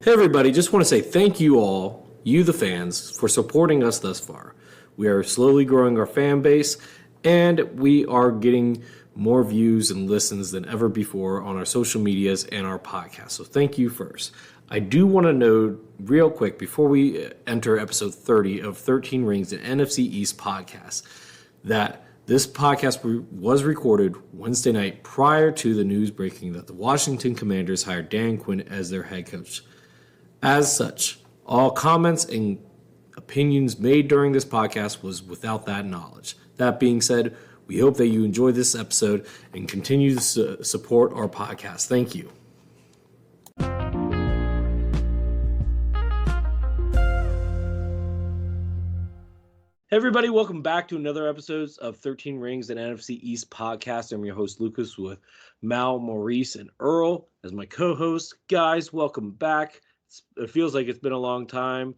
Hey everybody, just want to say thank you all, you the fans, for supporting us thus far. We are slowly growing our fan base, and we are getting more views and listens than ever before on our social medias and our podcast. So thank you first. I do want to note real quick before we enter episode 30 of 13 Rings, an NFC East podcast, that this podcast was recorded Wednesday night prior to the news breaking that the Washington Commanders hired Dan Quinn as their head coach. As such, all comments and opinions made during this podcast was without that knowledge. That being said, we hope that you enjoy this episode and continue to support our podcast. Thank you. Hey everybody, welcome back to another episode of 13 Rings, an NFC East podcast. I'm your host, Lucas, with Mal, Maurice, and Earl as my co-host. Guys, welcome back. It feels like it's been a long time.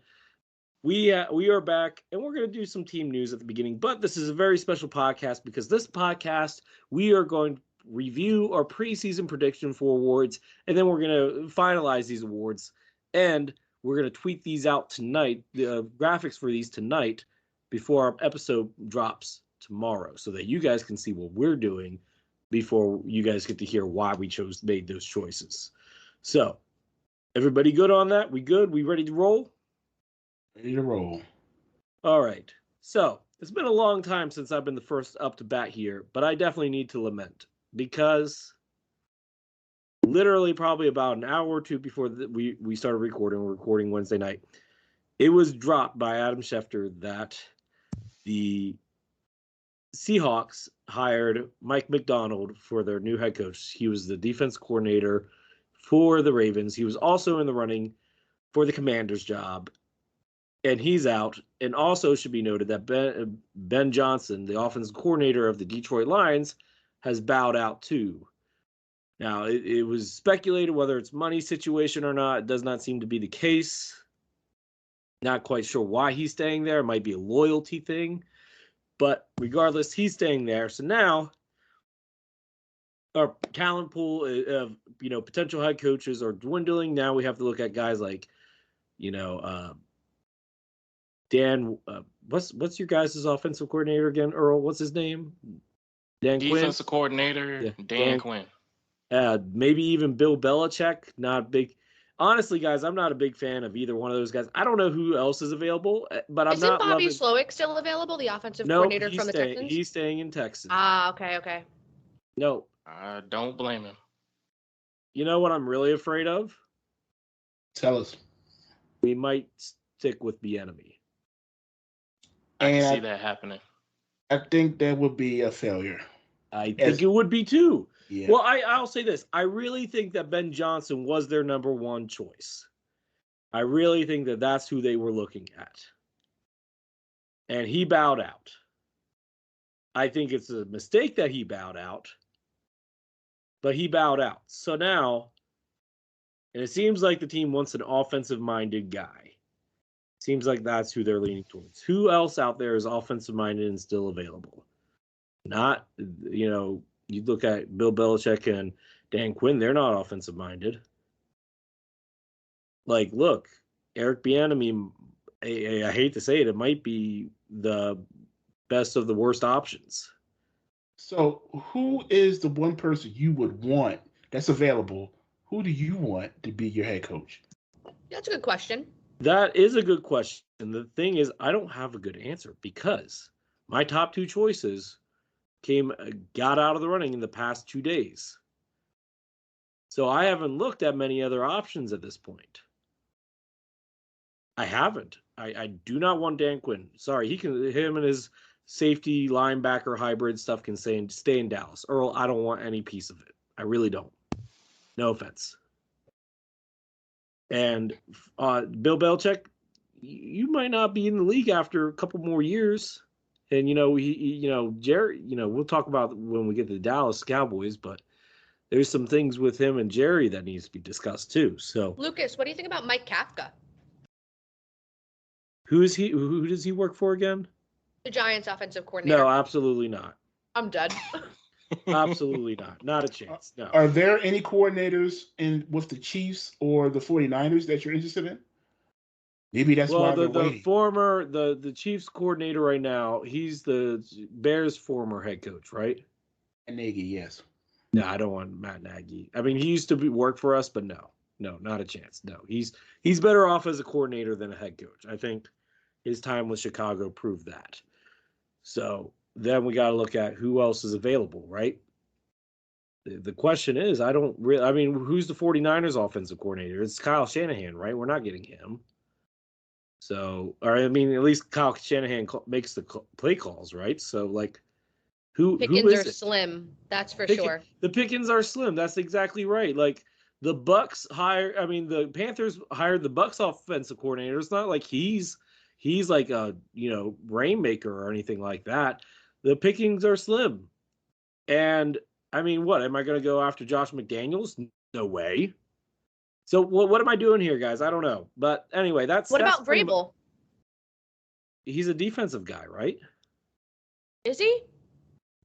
We are back, and we're going to do some team news at the beginning, but this is a very special podcast because this podcast, we are going to review our preseason prediction for awards, and then we're going to finalize these awards, and we're going to tweet these out tonight, the graphics for these tonight, before our episode drops tomorrow, so that you guys can see what we're doing before you guys get to hear why we made those choices. So, everybody good on that? We good? We ready to roll? Ready to roll. All right. So, it's been a long time since I've been the first up to bat here, but I definitely need to lament because literally probably about an hour or two before we started recording, we're recording Wednesday night, it was dropped by Adam Schefter that the Seahawks hired Mike McDonald for their new head coach. He was the defense coordinator for the Ravens. He was also in the running for the Commanders job, and he's out. And also should be noted that Ben Johnson, the offensive coordinator of the Detroit Lions, has bowed out too. Now, it was speculated whether it's money situation or not. It does not seem to be the case. Not quite sure why he's staying there. It might be a loyalty thing. But regardless, he's staying there. So now our talent pool of, potential head coaches are dwindling. Now we have to look at guys like, Dan. What's your guys' offensive coordinator again, Earl? What's his name? Dan Quinn? Defensive coordinator, yeah, Dan Quinn. Maybe even Bill Belichick. Not big. Honestly, guys, I'm not a big fan of either one of those guys. I don't know who else is available, but I'm not loving... Isn't Bobby Slowick still available, the offensive coordinator from the Texans? He's staying in Texas. Okay. No. I don't blame him. You know what I'm really afraid of? Tell us. We might stick with Bieniemy. I can see that happening. I think that would be a failure. I think it would be too. Yeah. Well, I'll say this. I really think that Ben Johnson was their number one choice. I really think that that's who they were looking at. And he bowed out. I think it's a mistake that he bowed out. But he bowed out. So now, and it seems like the team wants an offensive-minded guy. Seems like that's who they're leaning towards. Who else out there is offensive-minded and still available? Not, you look at Bill Belichick and Dan Quinn, they're not offensive-minded. Like, look, Eric Bieniemy, I hate to say it, it might be the best of the worst options. So who is the one person you would want that's available? Who do you want to be your head coach? That's a good question. That is a good question. The thing is, I don't have a good answer because my top two choices got out of the running in the past 2 days. So I haven't looked at many other options at this point. I haven't. I do not want Dan Quinn. Sorry, him and his safety linebacker hybrid stuff can stay in Dallas. Earl, I don't want any piece of it. I really don't. No offense. And Bill Belichick, you might not be in the league after a couple more years. And, Jerry, we'll talk about when we get to the Dallas Cowboys, but there's some things with him and Jerry that needs to be discussed too. So, Lucas, what do you think about Mike Kafka? Who is he? Who does he work for again? The Giants offensive coordinator. No, absolutely not. I'm done. Absolutely not. Not a chance. No. Are there any coordinators with the Chiefs or the 49ers that you're interested in? Maybe that's why they're waiting. The Chiefs coordinator right now, he's the Bears' former head coach, right? Nagy, yes. No, I don't want Matt Nagy. I mean, he used to work for us, but no, not a chance. No, he's better off as a coordinator than a head coach. I think his time with Chicago proved that. So then we got to look at who else is available, right? The question is, who's the 49ers offensive coordinator? It's Kyle Shanahan, right? We're not getting him. So, at least Kyle Shanahan makes the play calls, right? So, like, who Pickens is are it? slim, that's for sure. The Pickens are slim. That's exactly right. Like, the the Panthers hired the Bucs offensive coordinator. It's not like he's like a, rainmaker or anything like that. The pickings are slim. And, what? Am I going to go after Josh McDaniels? No way. So what am I doing here, guys? I don't know. But anyway, that's... What about Vrabel? He's a defensive guy, right? Is he?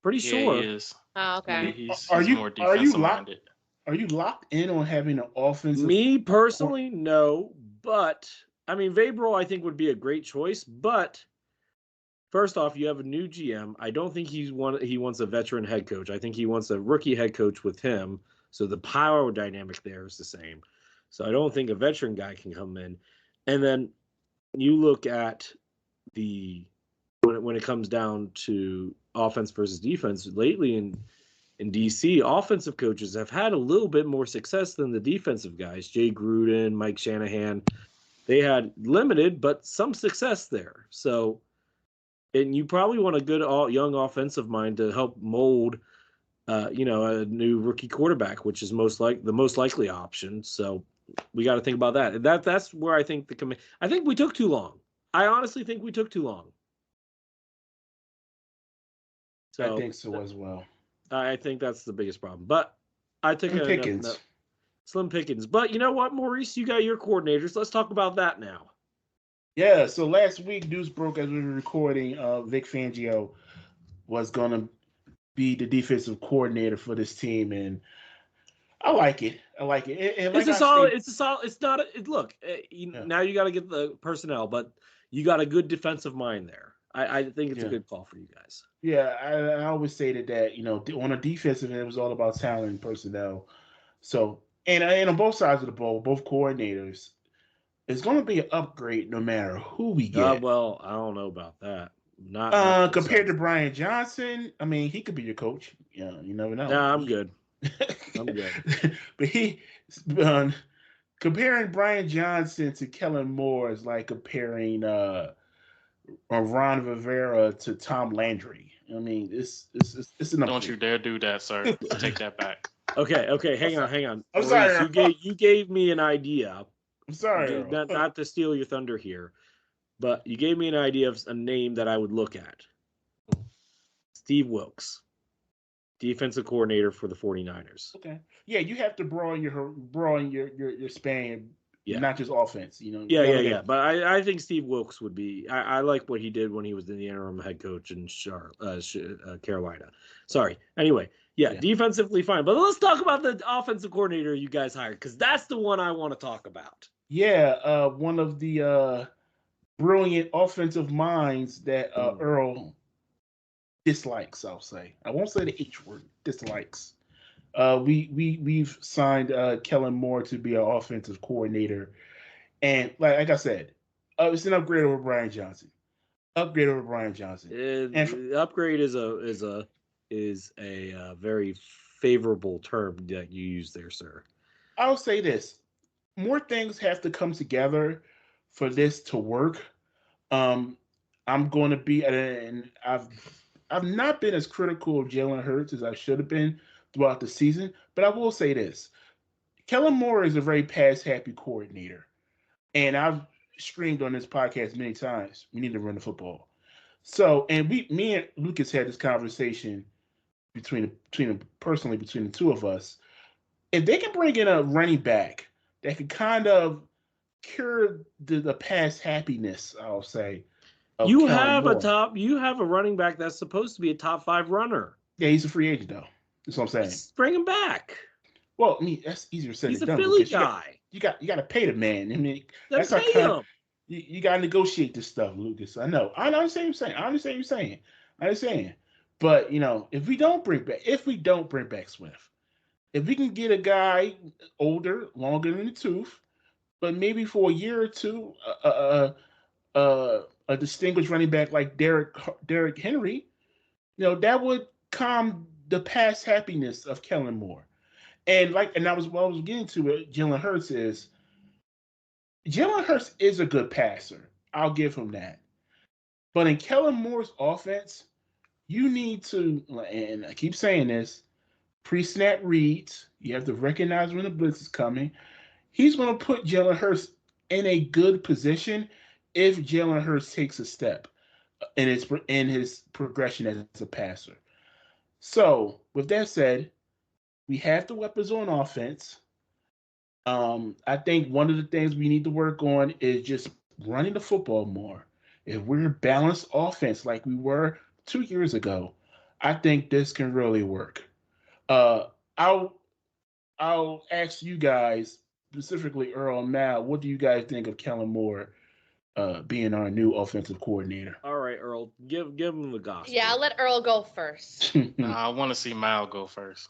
Pretty sure. He is. Oh, okay. He's more defensive-minded. Are you locked in on having an offensive... Me, personally, no. But, Vrabel, I think, would be a great choice. But, first off, you have a new GM. I don't think he wants a veteran head coach. I think he wants a rookie head coach with him. So the power dynamic there is the same. So I don't think a veteran guy can come in. And then you look at when it comes down to offense versus defense, lately in DC, offensive coaches have had a little bit more success than the defensive guys. Jay Gruden, Mike Shanahan, they had limited, but some success there. So, and you probably want a good young offensive mind to help mold, a new rookie quarterback, which is the most likely option. So we got to think about that. And that's where I think I think we took too long. I honestly think we took too long. So I think so as well. I think that's the biggest problem. But I took Slim Pickens. But you know what, Maurice? You got your coordinators. Let's talk about that now. Yeah, so last week, news broke as we were recording, Vic Fangio was going to be the defensive coordinator for this team, and I like it. It's a solid. It's not. Look, now you got to get the personnel, but you got a good defensive mind there. I think it's a good call for you guys. Yeah, I always say that on a defensive end, it was all about talent and personnel. So, and on both sides of the ball, both coordinators, it's going to be an upgrade no matter who we get. Well, I don't know about that. Not compared to Brian Johnson. He could be your coach. Yeah, you never know. Nah, I'm good. I'm good. But comparing Brian Johnson to Kellen Moore is like comparing Ron Rivera to Tom Landry. It's an upgrade. Don't you dare do that, sir. Take that back. Okay. Hang on. I'm sorry. You gave me an idea. I'm sorry. Not to steal your thunder here, but you gave me an idea of a name that I would look at. Steve Wilkes, defensive coordinator for the 49ers. Okay. Yeah, you have to broaden your span, not just offense. Yeah. But I think Steve Wilkes would be. I like what he did when he was the interim head coach in Carolina. Sorry. Anyway, defensively fine. But let's talk about the offensive coordinator you guys hired, because that's the one I want to talk about. Yeah, one of the brilliant offensive minds that Earl dislikes. I'll say. I won't say the H word. Dislikes. We've signed Kellen Moore to be our offensive coordinator, and like I said, it's an upgrade over Brian Johnson. Upgrade is a very favorable term that you use there, sir. I'll say this: more things have to come together for this to work. I'm going to be, and I've not been as critical of Jalen Hurts as I should have been throughout the season, but I will say this: Kellen Moore is a very pass-happy coordinator, and I've screamed on this podcast many times, we need to run the football. So, and me and Lucas had this conversation between the two of us. If they can bring in a running back that can kind of cure the past happiness, I'll say. You have a running back that's supposed to be a top 5 runner. Yeah, he's a free agent though. That's what I'm saying. Just bring him back. Well, I mean, that's easier said He's than a done. Philly Because guy. you got to pay the man. I mean, Then that's how pay kind. him. You got to negotiate this stuff, Lucas. I know. I understand what you're saying. I understand. But if we don't bring back Swift, if we can get a guy older, longer in the tooth, but maybe for a year or two, a distinguished running back like Derrick Henry, that would calm the past happiness of Kellen Moore. And I was getting to it. Jalen Hurts is a good passer. I'll give him that. But in Kellen Moore's offense, you need to, and I keep saying this, pre-snap reads. You have to recognize when the blitz is coming. He's going to put Jalen Hurts in a good position if Jalen Hurts takes a step in his progression as a passer. So, with that said, we have the weapons on offense. I think one of the things we need to work on is just running the football more. If we're balanced offense like we were 2 years ago, I think this can really work. Uh, I'll ask you guys, specifically Earl and Mal, what do you guys think of Kellen Moore being our new offensive coordinator? All right, Earl, give him the gospel. Yeah, I'll let Earl go first. I want to see Mal go first.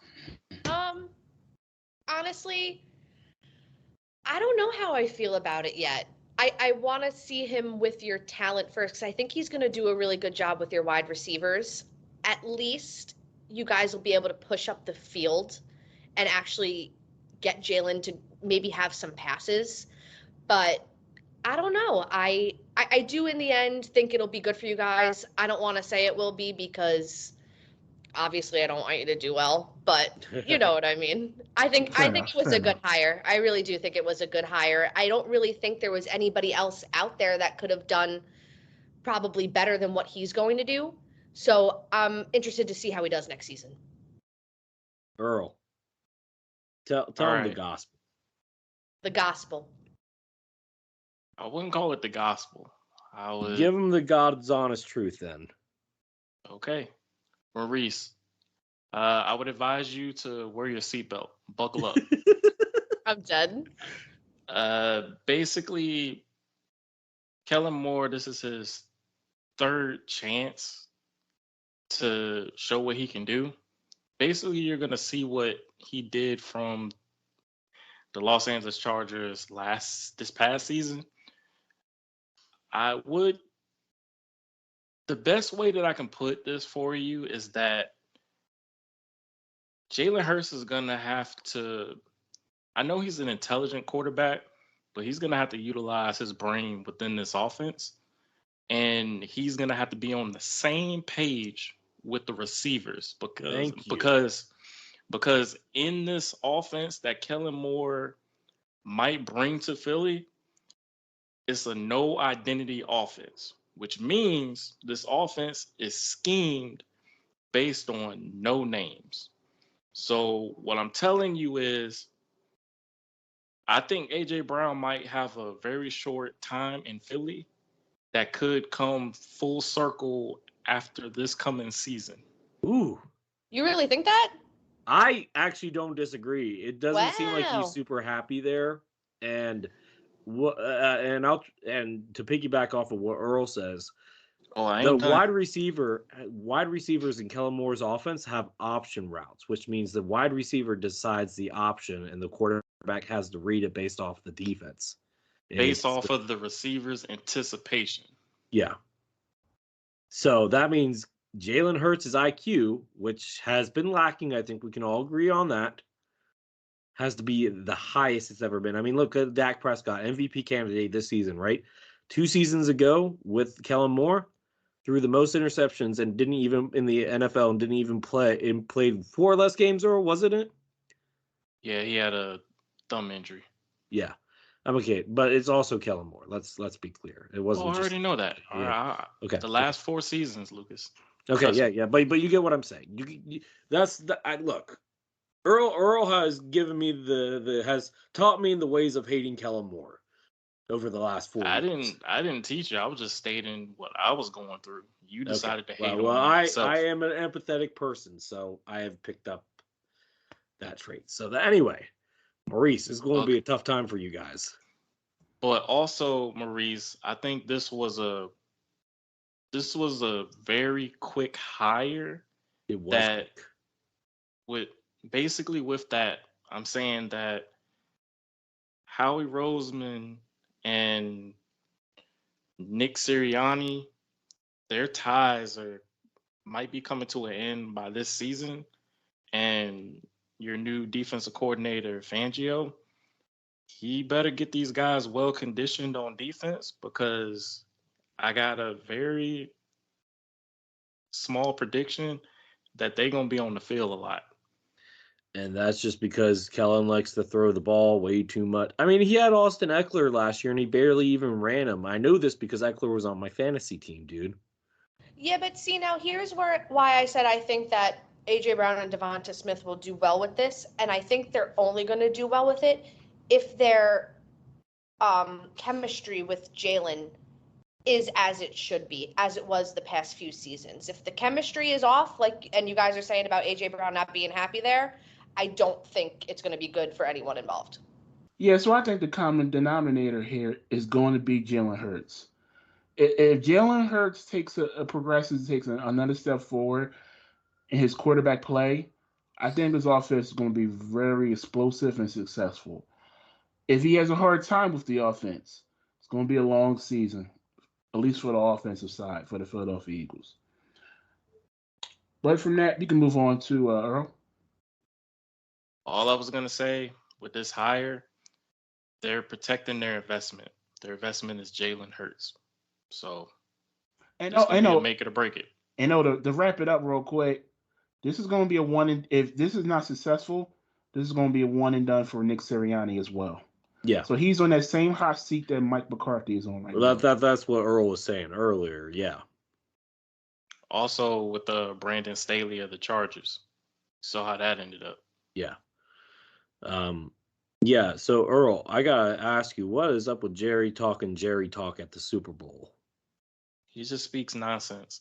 Honestly, I don't know how I feel about it yet. I want to see him with your talent first, because I think he's going to do a really good job with your wide receivers. At least you guys will be able to push up the field and actually get Jalen to maybe have some passes. But I don't know. I do in the end think it'll be good for you guys. I don't want to say it will be, because obviously I don't want you to do well, but you know what I mean. I think it was a good hire. I really do think it was a good hire. I don't really think there was anybody else out there that could have done probably better than what he's going to do. So I'm interested to see how he does next season. Earl, tell him the gospel. The gospel. I wouldn't call it the gospel. I would give him the God's honest truth then. Okay. Maurice, I would advise you to wear your seatbelt. Buckle up. I'm dead. Basically, Kellen Moore, this is his third chance to show what he can do. Basically, you're going to see what he did from the Los Angeles Chargers this past season. The best way that I can put this for you is that Jalen Hurts is going to have to, I know he's an intelligent quarterback, but he's going to have to utilize his brain within this offense. And he's going to have to be on the same page with the receivers because in this offense that Kellen Moore might bring to Philly, it's a no identity offense, which means this offense is schemed based on no names. So what I'm telling you is, I think A.J. Brown might have a very short time in Philly that could come full circle after this coming season. Ooh. You really think that? I actually don't disagree. It doesn't seem like he's super happy there. And and to piggyback off of what Earl says, wide receivers in Kellen Moore's offense have option routes, which means the wide receiver decides the option and the quarterback has to read it based off the defense. Based off of the receiver's anticipation. Yeah. So that means Jalen Hurts' IQ, which has been lacking, I think we can all agree on that, has to be the highest it's ever been. I mean, look at Dak Prescott, MVP candidate this season, right? 2 seasons ago with Kellen Moore, threw the most interceptions and didn't even in the NFL and didn't even play and played 4 less games, or wasn't it? Yeah, he had a thumb injury. Yeah. I'm okay, but it's also Kellen Moore. Let's be clear. It wasn't. I already know that. Yeah. Okay. The last 4 seasons, Lucas. Okay, yeah. But you get what I'm saying. Look. Earl has given me has taught me the ways of hating Kellen Moore over the last 4 years. I didn't teach you. I was just stating what I was going through. You decided to hate him. Well, I am an empathetic person, so I have picked up that trait. So anyway, Maurice, it's going to be a tough time for you guys. But also, Maurice, I think this was a very quick hire. It was that quick. with that, I'm saying that Howie Roseman and Nick Sirianni, their ties might be coming to an end by this season, and your new defensive coordinator Fangio, he better get these guys well conditioned on defense, because I got a very small prediction that they're going to be on the field a lot. And that's just because Kellen likes to throw the ball way too much. I mean, he had Austin Eckler last year, and he barely even ran him. I know this because Eckler was on my fantasy team, dude. Yeah, but see, now here's why I said I think that A.J. Brown and Devonta Smith will do well with this, and I think they're only going to do well with it if their chemistry with Jalen is as it should be, as it was the past few seasons. If the chemistry is off, and you guys are saying about A.J. Brown not being happy there, I don't think it's going to be good for anyone involved. Yeah, so I think the common denominator here is going to be Jalen Hurts. If Jalen Hurts takes another step forward in his quarterback play, I think this offense is going to be very explosive and successful. If he has a hard time with the offense, it's going to be a long season, at least for the offensive side, for the Philadelphia Eagles. But from that, you can move on to Earl. All I was going to say with this hire, they're protecting their investment. Their investment is Jalen Hurts. So I know, make it or break it. And to wrap it up real quick, this is going to be a one. If this is not successful, this is going to be a one and done for Nick Sirianni as well. Yeah. So he's on that same hot seat that Mike McCarthy is on right now. That's what Earl was saying earlier. Yeah. Also with the Brandon Staley of the Chargers, saw how that ended up. Yeah. Yeah. So Earl, I gotta ask you, what is up with Jerry talk at the Super Bowl? He just speaks nonsense.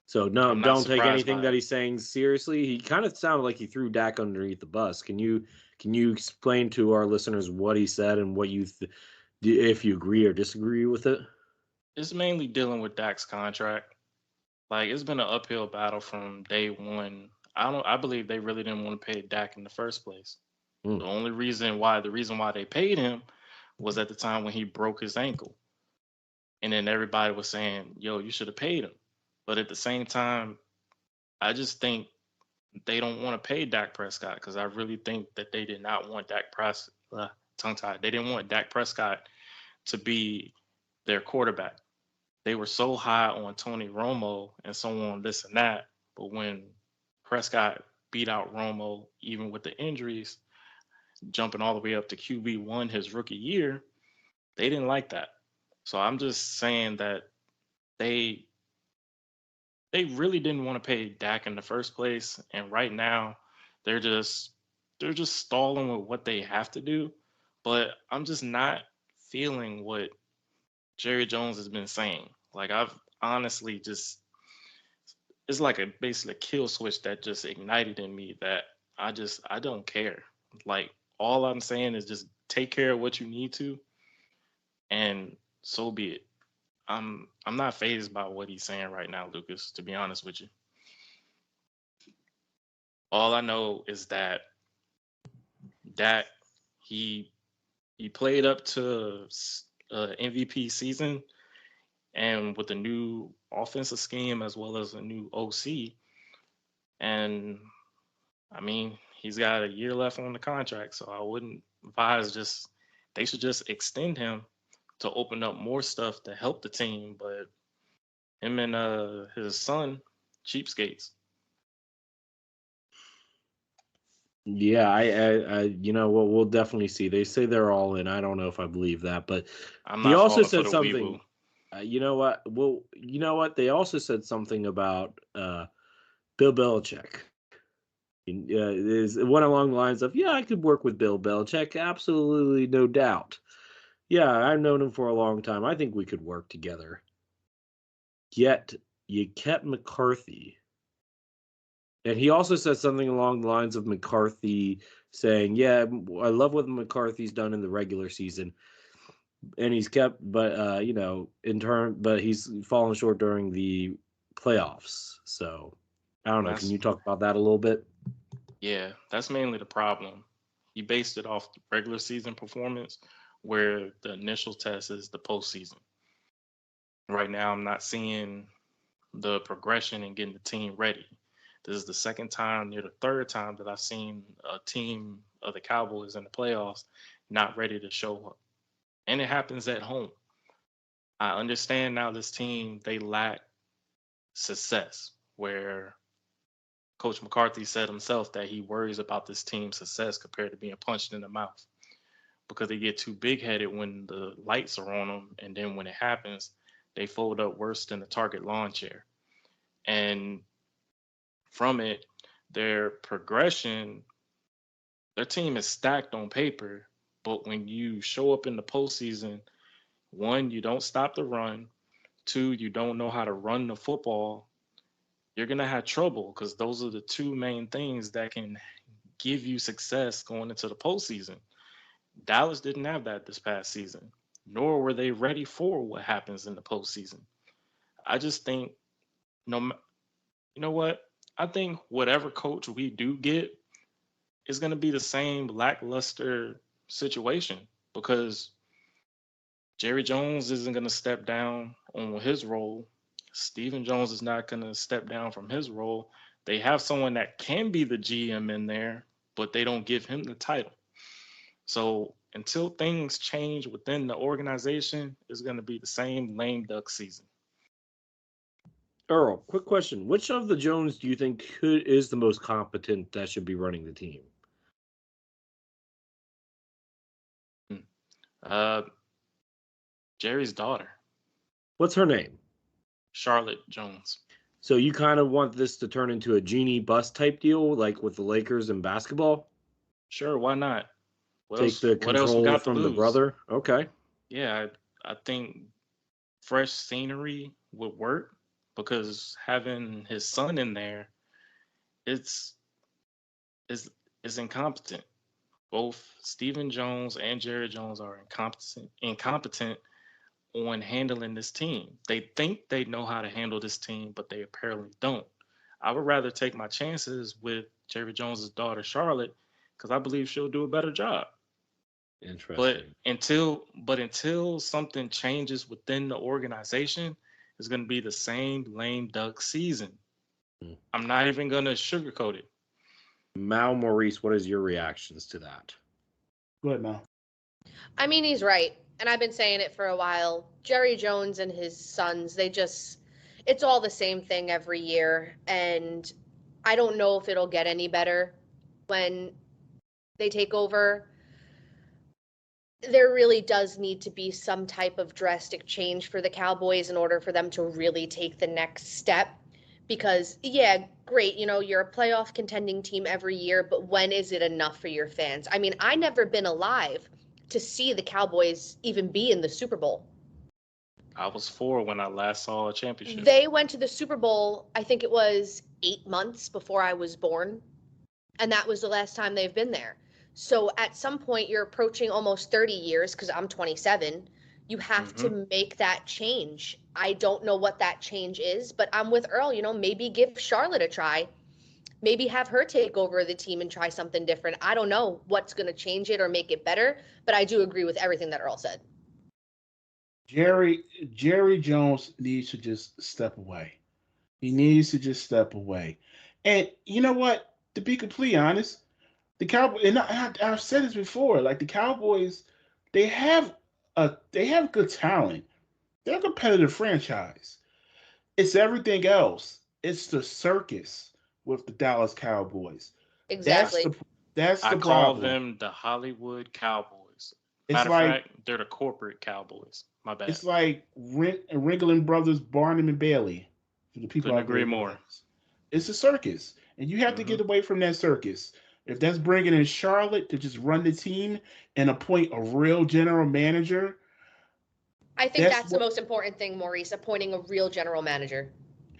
So no, don't take anything that he's saying seriously. He kind of sounded like he threw Dak underneath the bus. Can you explain to our listeners what he said and what you if you agree or disagree with it? It's mainly dealing with Dak's contract. Like, it's been an uphill battle from day one. I believe they really didn't want to pay Dak in the first place. The reason why they paid him was at the time when he broke his ankle. And then everybody was saying, yo, you should have paid him. But at the same time, I just think they don't want to pay Dak Prescott, because I really think that they did not want Dak Prescott, tongue-tied. They didn't want Dak Prescott to be their quarterback. They were so high on Tony Romo and so on, this and that. But when Prescott beat out Romo, even with the injuries, jumping all the way up to QB1 his rookie year, they didn't like that. So I'm just saying that they really didn't want to pay Dak in the first place. And right now, they're just stalling with what they have to do. But I'm just not feeling what Jerry Jones has been saying. Like, I've honestly just, it's like basically a kill switch that just ignited in me that I don't care. Like, all I'm saying is just take care of what you need to, and so be it. I'm not fazed by what he's saying right now, Lucas, to be honest with you. All I know is that Dak, he played up to MVP season, and with a new offensive scheme as well as a new OC. And I mean, he's got a year left on the contract, so I wouldn't advise they should just extend him to open up more stuff to help the team. But him and his son, cheapskates. Yeah, I you know what, we'll definitely see. They say they're all in. I don't know if I believe that, but he also said something. You know what? Well, you know what? They also said something about Bill Belichick. Is one along the lines of, yeah, I could work with Bill Belichick, absolutely, no doubt. Yeah, I've known him for a long time. I think we could work together. Yet you kept McCarthy. And he also said something along the lines of McCarthy saying, "Yeah, I love what McCarthy's done in the regular season, and he's kept, but but he's fallen short during the playoffs." So I don't know. Can you talk about that a little bit? Yeah, that's mainly the problem. He based it off the regular season performance, where the initial test is the postseason. Right now, I'm not seeing the progression in getting the team ready. This is the second time, near the third time, that I've seen a team of the Cowboys in the playoffs not ready to show up. And it happens at home. I understand now this team, they lack success, where Coach McCarthy said himself that he worries about this team's success compared to being punched in the mouth, because they get too big headed when the lights are on them. And then when it happens, they fold up worse than a Target lawn chair. And from it, their progression, their team is stacked on paper. But when you show up in the postseason, one, you don't stop the run. Two, you don't know how to run the football. You're going to have trouble, because those are the two main things that can give you success going into the postseason. Dallas didn't have that this past season, nor were they ready for what happens in the postseason. I just think, you know what? I think whatever coach we do get is going to be the same lackluster situation, because Jerry Jones isn't going to step down on his role. Stephen Jones is not going to step down from his role. They have someone that can be the GM in there, but they don't give him the title. So until things change within the organization, it's going to be the same lame duck season. Earl, quick question. Which of the Jones do you think is the most competent that should be running the team? Jerry's daughter. What's her name? Charlotte Jones. So you kind of want this to turn into a Genie Bus type deal, like with the Lakers and basketball? Sure, why not? Take the control from the brother? Okay. Yeah, I think fresh scenery would work, because having his son in there, it's incompetent. Both Stephen Jones and Jerry Jones are incompetent on handling this team. They think they know how to handle this team, but they apparently don't. I would rather take my chances with Jerry Jones's daughter, Charlotte, because I believe she'll do a better job. Interesting. But until something changes within the organization, it's going to be the same lame duck season. I'm not even going to sugarcoat it. Maurice, what is your reactions to that? Go ahead, Mal. I mean, he's right. And I've been saying it for a while. Jerry Jones and his sons, it's all the same thing every year. And I don't know if it'll get any better when they take over. There really does need to be some type of drastic change for the Cowboys in order for them to really take the next step. Because, yeah, great, you're a playoff contending team every year, but when is it enough for your fans? I mean, I never been alive to see the Cowboys even be in the Super Bowl. I was 4 when I last saw a championship. They went to the Super Bowl, I think it was 8 months before I was born, and that was the last time they've been there. So at some point, you're approaching almost 30 years, because I'm 27. You have to make that change. I don't know what that change is, but I'm with Earl. Maybe give Charlotte a try. Maybe have her take over the team and try something different. I don't know what's going to change it or make it better, but I do agree with everything that Earl said. Jerry Jones needs to just step away. He needs to just step away. And you know what? To be completely honest, the Cowboys, and I've said this before, like the Cowboys, they have good talent. They're a competitive franchise. It's everything else. It's the circus with the Dallas Cowboys. Exactly. That's the problem. I call them the Hollywood Cowboys. Matter of fact, they're the corporate Cowboys. My bad. It's like Ringling Brothers, Barnum and Bailey. For the people couldn't agree more. It's a circus, and you have to get away from that circus. If that's bringing in Charlotte to just run the team and appoint a real general manager, I think that's the most important thing, Maurice, appointing a real general manager.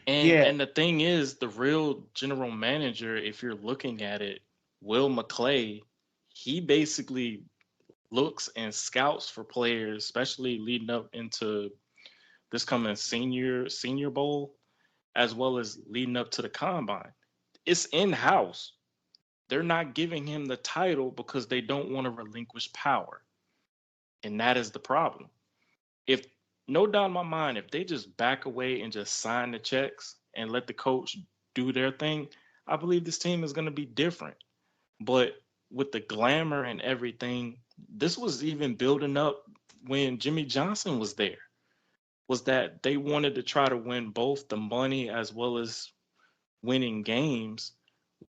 And the thing is, the real general manager, if you're looking at it, Will McClay he basically looks and scouts for players, especially leading up into this coming senior bowl, as well as leading up to the combine. It's in-house. They're not giving him the title because they don't want to relinquish power. And that is the problem. If no doubt in my mind, if they just back away and just sign the checks and let the coach do their thing, I believe this team is going to be different. But with the glamour and everything, this was even building up when Jimmy Johnson was there, was that they wanted to try to win both the money as well as winning games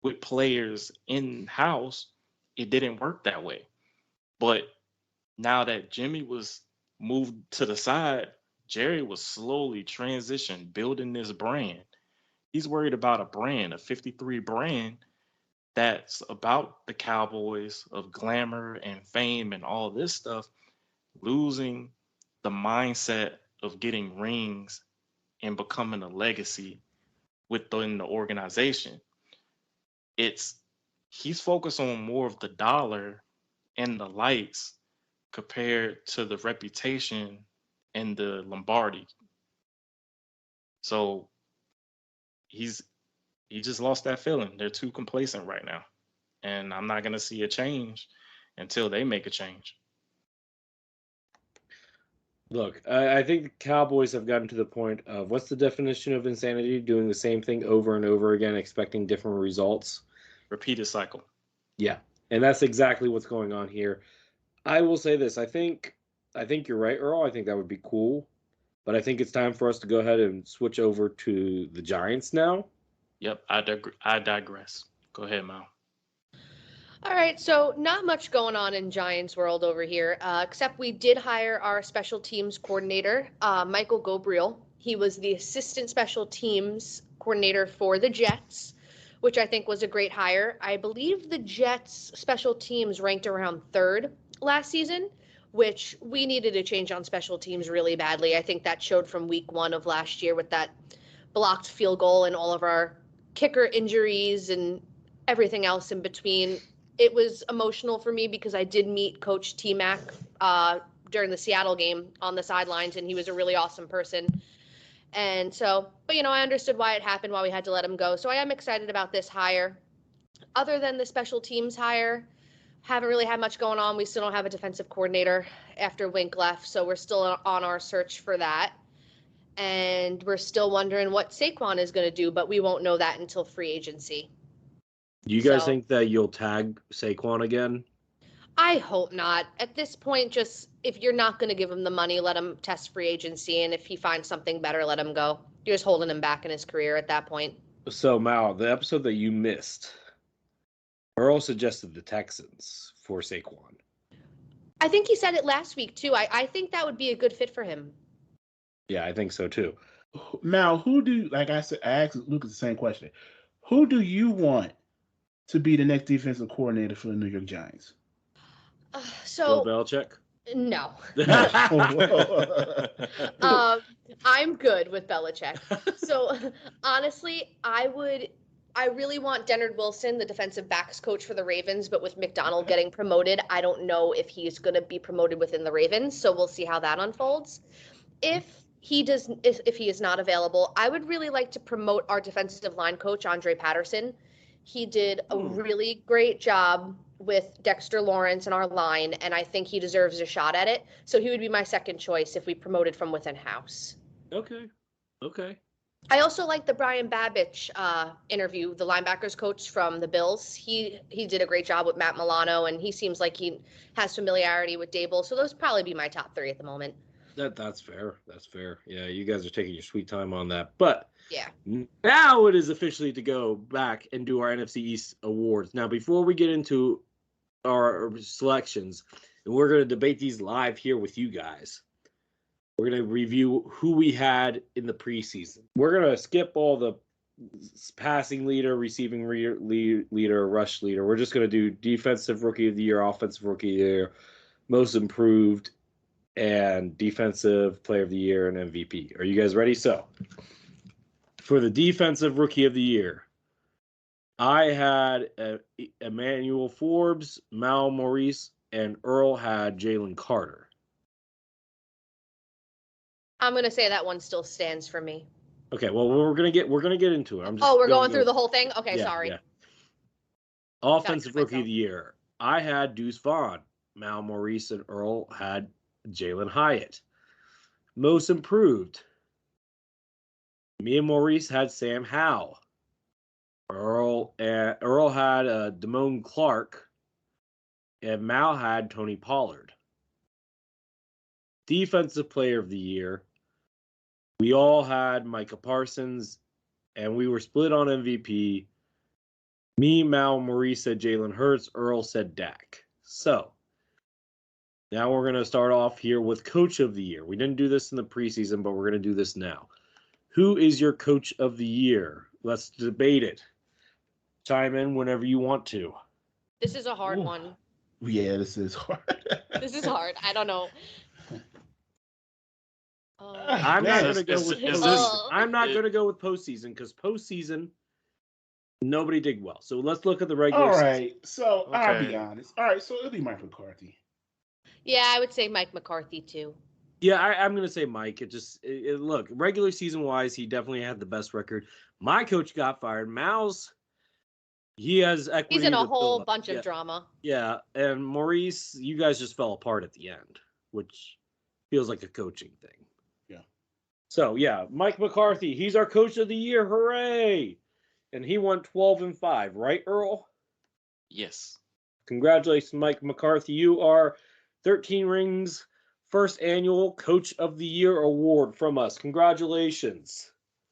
with players in-house. It didn't work that way. But now that Jimmy was moved to the side, Jerry was slowly transitioning, building this brand. He's worried about a brand, a 53 brand that's about the Cowboys, of glamour and fame and all this stuff, losing the mindset of getting rings and becoming a legacy within the organization. He's focused on more of the dollar and the lights compared to the reputation and the Lombardi. So he just lost that feeling. They're too complacent right now. And I'm not gonna see a change until they make a change. Look, I think the Cowboys have gotten to the point of what's the definition of insanity? Doing the same thing over and over again, expecting different results. Repeated cycle. Yeah, and that's exactly what's going on here. I will say this: I think you're right, Earl. I think that would be cool, but I think it's time for us to go ahead and switch over to the Giants now. Yep, I digress. Go ahead, Mal. All right, so not much going on in Giants world over here, except we did hire our special teams coordinator, Michael Gobriel. He was the assistant special teams coordinator for the Jets, which I think was a great hire. I believe the Jets special teams ranked around 3rd last season, which we needed a change on special teams really badly. I think that showed from week 1 of last year with that blocked field goal and all of our kicker injuries and everything else in between. It was emotional for me because I did meet Coach T-Mac during the Seattle game on the sidelines, and he was a really awesome person. And so, but I understood why it happened, why we had to let him go. So I am excited about this hire. Other than the special teams hire, haven't really had much going on. We still don't have a defensive coordinator after Wink left, so we're still on our search for that. And we're still wondering what Saquon is going to do, but we won't know that until free agency. Do you guys think that you'll tag Saquon again? I hope not. At this point, just if you're not going to give him the money, let him test free agency, and if he finds something better, let him go. You're just holding him back in his career at that point. So, Mal, the episode that you missed, Earl suggested the Texans for Saquon. I think he said it last week, too. I think that would be a good fit for him. Yeah, I think so, too. Mal, like I said, I asked Lucas the same question. Who do you want to be the next defensive coordinator for the New York Giants? Bill Belichick? No. I'm good with Belichick. So honestly, I really want Dennard Wilson, the defensive backs coach for the Ravens, but with McDonald getting promoted, I don't know if he's going to be promoted within the Ravens. So we'll see how that unfolds. If he is not available, I would really like to promote our defensive line coach, Andre Patterson. He did a really great job with Dexter Lawrence and our line, and I think he deserves a shot at it. So he would be my second choice if we promoted from within house. Okay. I also like the Brian Babich interview, the linebackers coach from the Bills. He did a great job with Matt Milano, and he seems like he has familiarity with Dable. So those would probably be my top 3 at the moment. That's fair. That's fair. Yeah, you guys are taking your sweet time on that. But yeah, now it is officially to go back and do our NFC East Awards. Now, before we get into our selections, and we're going to debate these live here with you guys, we're going to review who we had in the preseason. We're going to skip all the passing leader, receiving leader, rush leader. We're just going to do defensive rookie of the year, offensive rookie of the year, most improved, and defensive player of the year and MVP. Are you guys ready? So, for the defensive rookie of the year, I had Emmanuel Forbes, Mal Maurice, and Earl had Jalen Carter. I'm gonna say that one still stands for me. Okay, well we're gonna get into it. We're going through the whole thing. Okay, yeah, sorry. Yeah. Offensive Rookie of the Year. I had Deuce Vaughn. Mal Maurice and Earl had Jalen Hyatt. Most Improved. Me and Maurice had Sam Howell. Earl had Damone Clark, and Mal had Tony Pollard. Defensive Player of the Year. We all had Micah Parsons, and we were split on MVP. Me, Mal, Maurice said Jalen Hurts. Earl said Dak. So now we're going to start off here with Coach of the Year. We didn't do this in the preseason, but we're going to do this now. Who is your Coach of the Year? Let's debate it. Chime in whenever you want to. This is a hard one. Yeah, this is hard. This is hard. I don't know. I'm not going to go with postseason. I'm not going to go with postseason because postseason nobody did well. So let's look at the regular season. All right. So I'll be honest. All right. So it'll be Mike McCarthy. Yeah, I would say Mike McCarthy too. Yeah, I'm going to say Mike. Look, regular season wise, he definitely had the best record. My coach got fired. Mal's, he has equity. He's in a whole bunch of drama. Yeah, and Maurice, you guys just fell apart at the end, which feels like a coaching thing. Yeah. So yeah, Mike McCarthy, he's our Coach of the Year. Hooray! And he won 12-5, right, Earl? Yes. Congratulations, Mike McCarthy. You are 13 rings, first annual Coach of the Year award from us. Congratulations.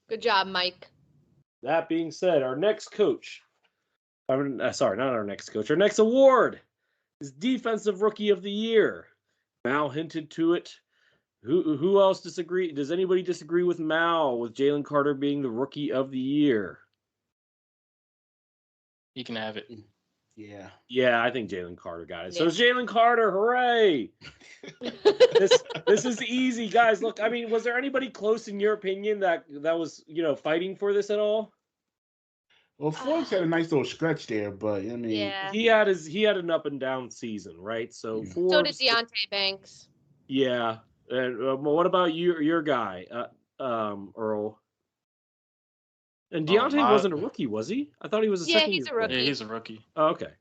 Good job, Mike. That being said, our next coach, sorry, not our next coach, our next award is Defensive Rookie of the Year. Mal hinted to it. Who else disagree? Does anybody disagree with Mal with Jalen Carter being the Rookie of the Year? You can have it. Yeah. Yeah, I think Jalen Carter got it. Yeah. So it's Jalen Carter. Hooray! This is easy, guys. Look, I mean, was there anybody close in your opinion that was, fighting for this at all? Well, Forbes had a nice little stretch there, but I mean, yeah, he had an up and down season, right? So Forbes, so did Deontay Banks. Yeah. And what about your guy, Earl? And Deontay wasn't a rookie, was he? I thought he was a second year. He's a rookie. Yeah, he's a rookie. Oh, okay.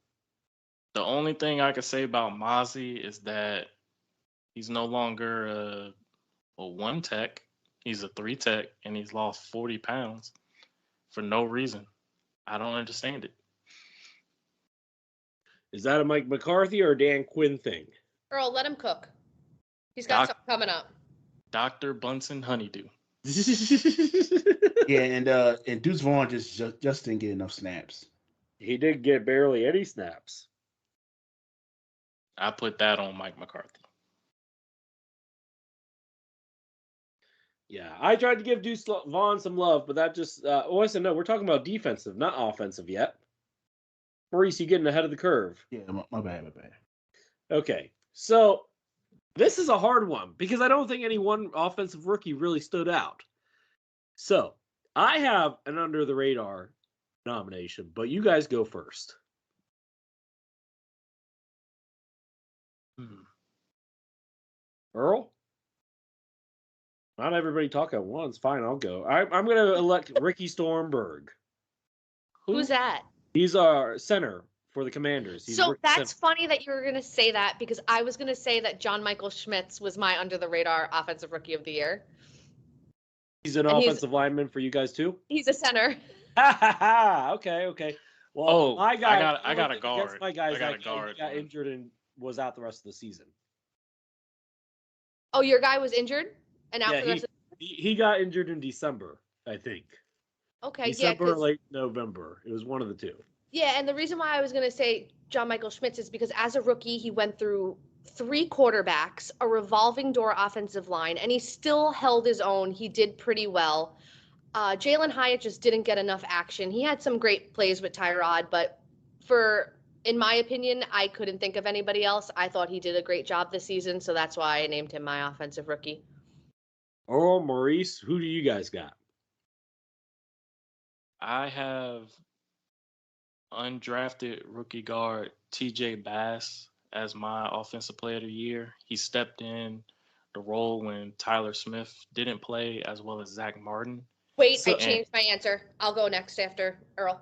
The only thing I could say about Mozzie is that he's no longer a one tech. He's a 3 tech, and he's lost 40 pounds for no reason. I don't understand it. Is that a Mike McCarthy or a Dan Quinn thing? Earl, let him cook. He's got something coming up. Dr. Bunsen Honeydew. Yeah, and Deuce Vaughn just didn't get enough snaps. He did get barely any snaps. I put that on Mike McCarthy. Yeah, I tried to give Deuce Vaughn some love, but that just I said no. We're talking about defensive, not offensive yet. Maurice, you getting ahead of the curve? Yeah, my bad. Okay, so this is a hard one because I don't think any one offensive rookie really stood out. So I have an under the radar nomination, but you guys go first. Earl? Not everybody talk at once. Fine, I'll go. I'm going to elect Ricky Stormberg. Who's that? He's our center for the Commanders. So that's funny that you were going to say that because I was going to say that John Michael Schmitz was my under the radar offensive rookie of the year. He's an offensive lineman for you guys too? He's a center. Okay. Well, my guy, I got a guard. My guy got a guard. Got injured and was out the rest of the season. Oh, your guy was injured and out for the rest of the season? He got injured in December, I think. Okay, December or late November. It was one of the two. Yeah, and the reason why I was going to say John Michael Schmitz is because as a rookie, he went through 3 quarterbacks, a revolving door offensive line, and he still held his own. He did pretty well. Jalen Hyatt just didn't get enough action. He had some great plays with Tyrod, but in my opinion, I couldn't think of anybody else. I thought he did a great job this season, so that's why I named him my offensive rookie. Earl, Maurice, who do you guys got? I have undrafted rookie guard TJ Bass as my offensive player of the year. He stepped in the role when Tyler Smith didn't play, as well as Zach Martin. Wait, I changed my answer. I'll go next after Earl.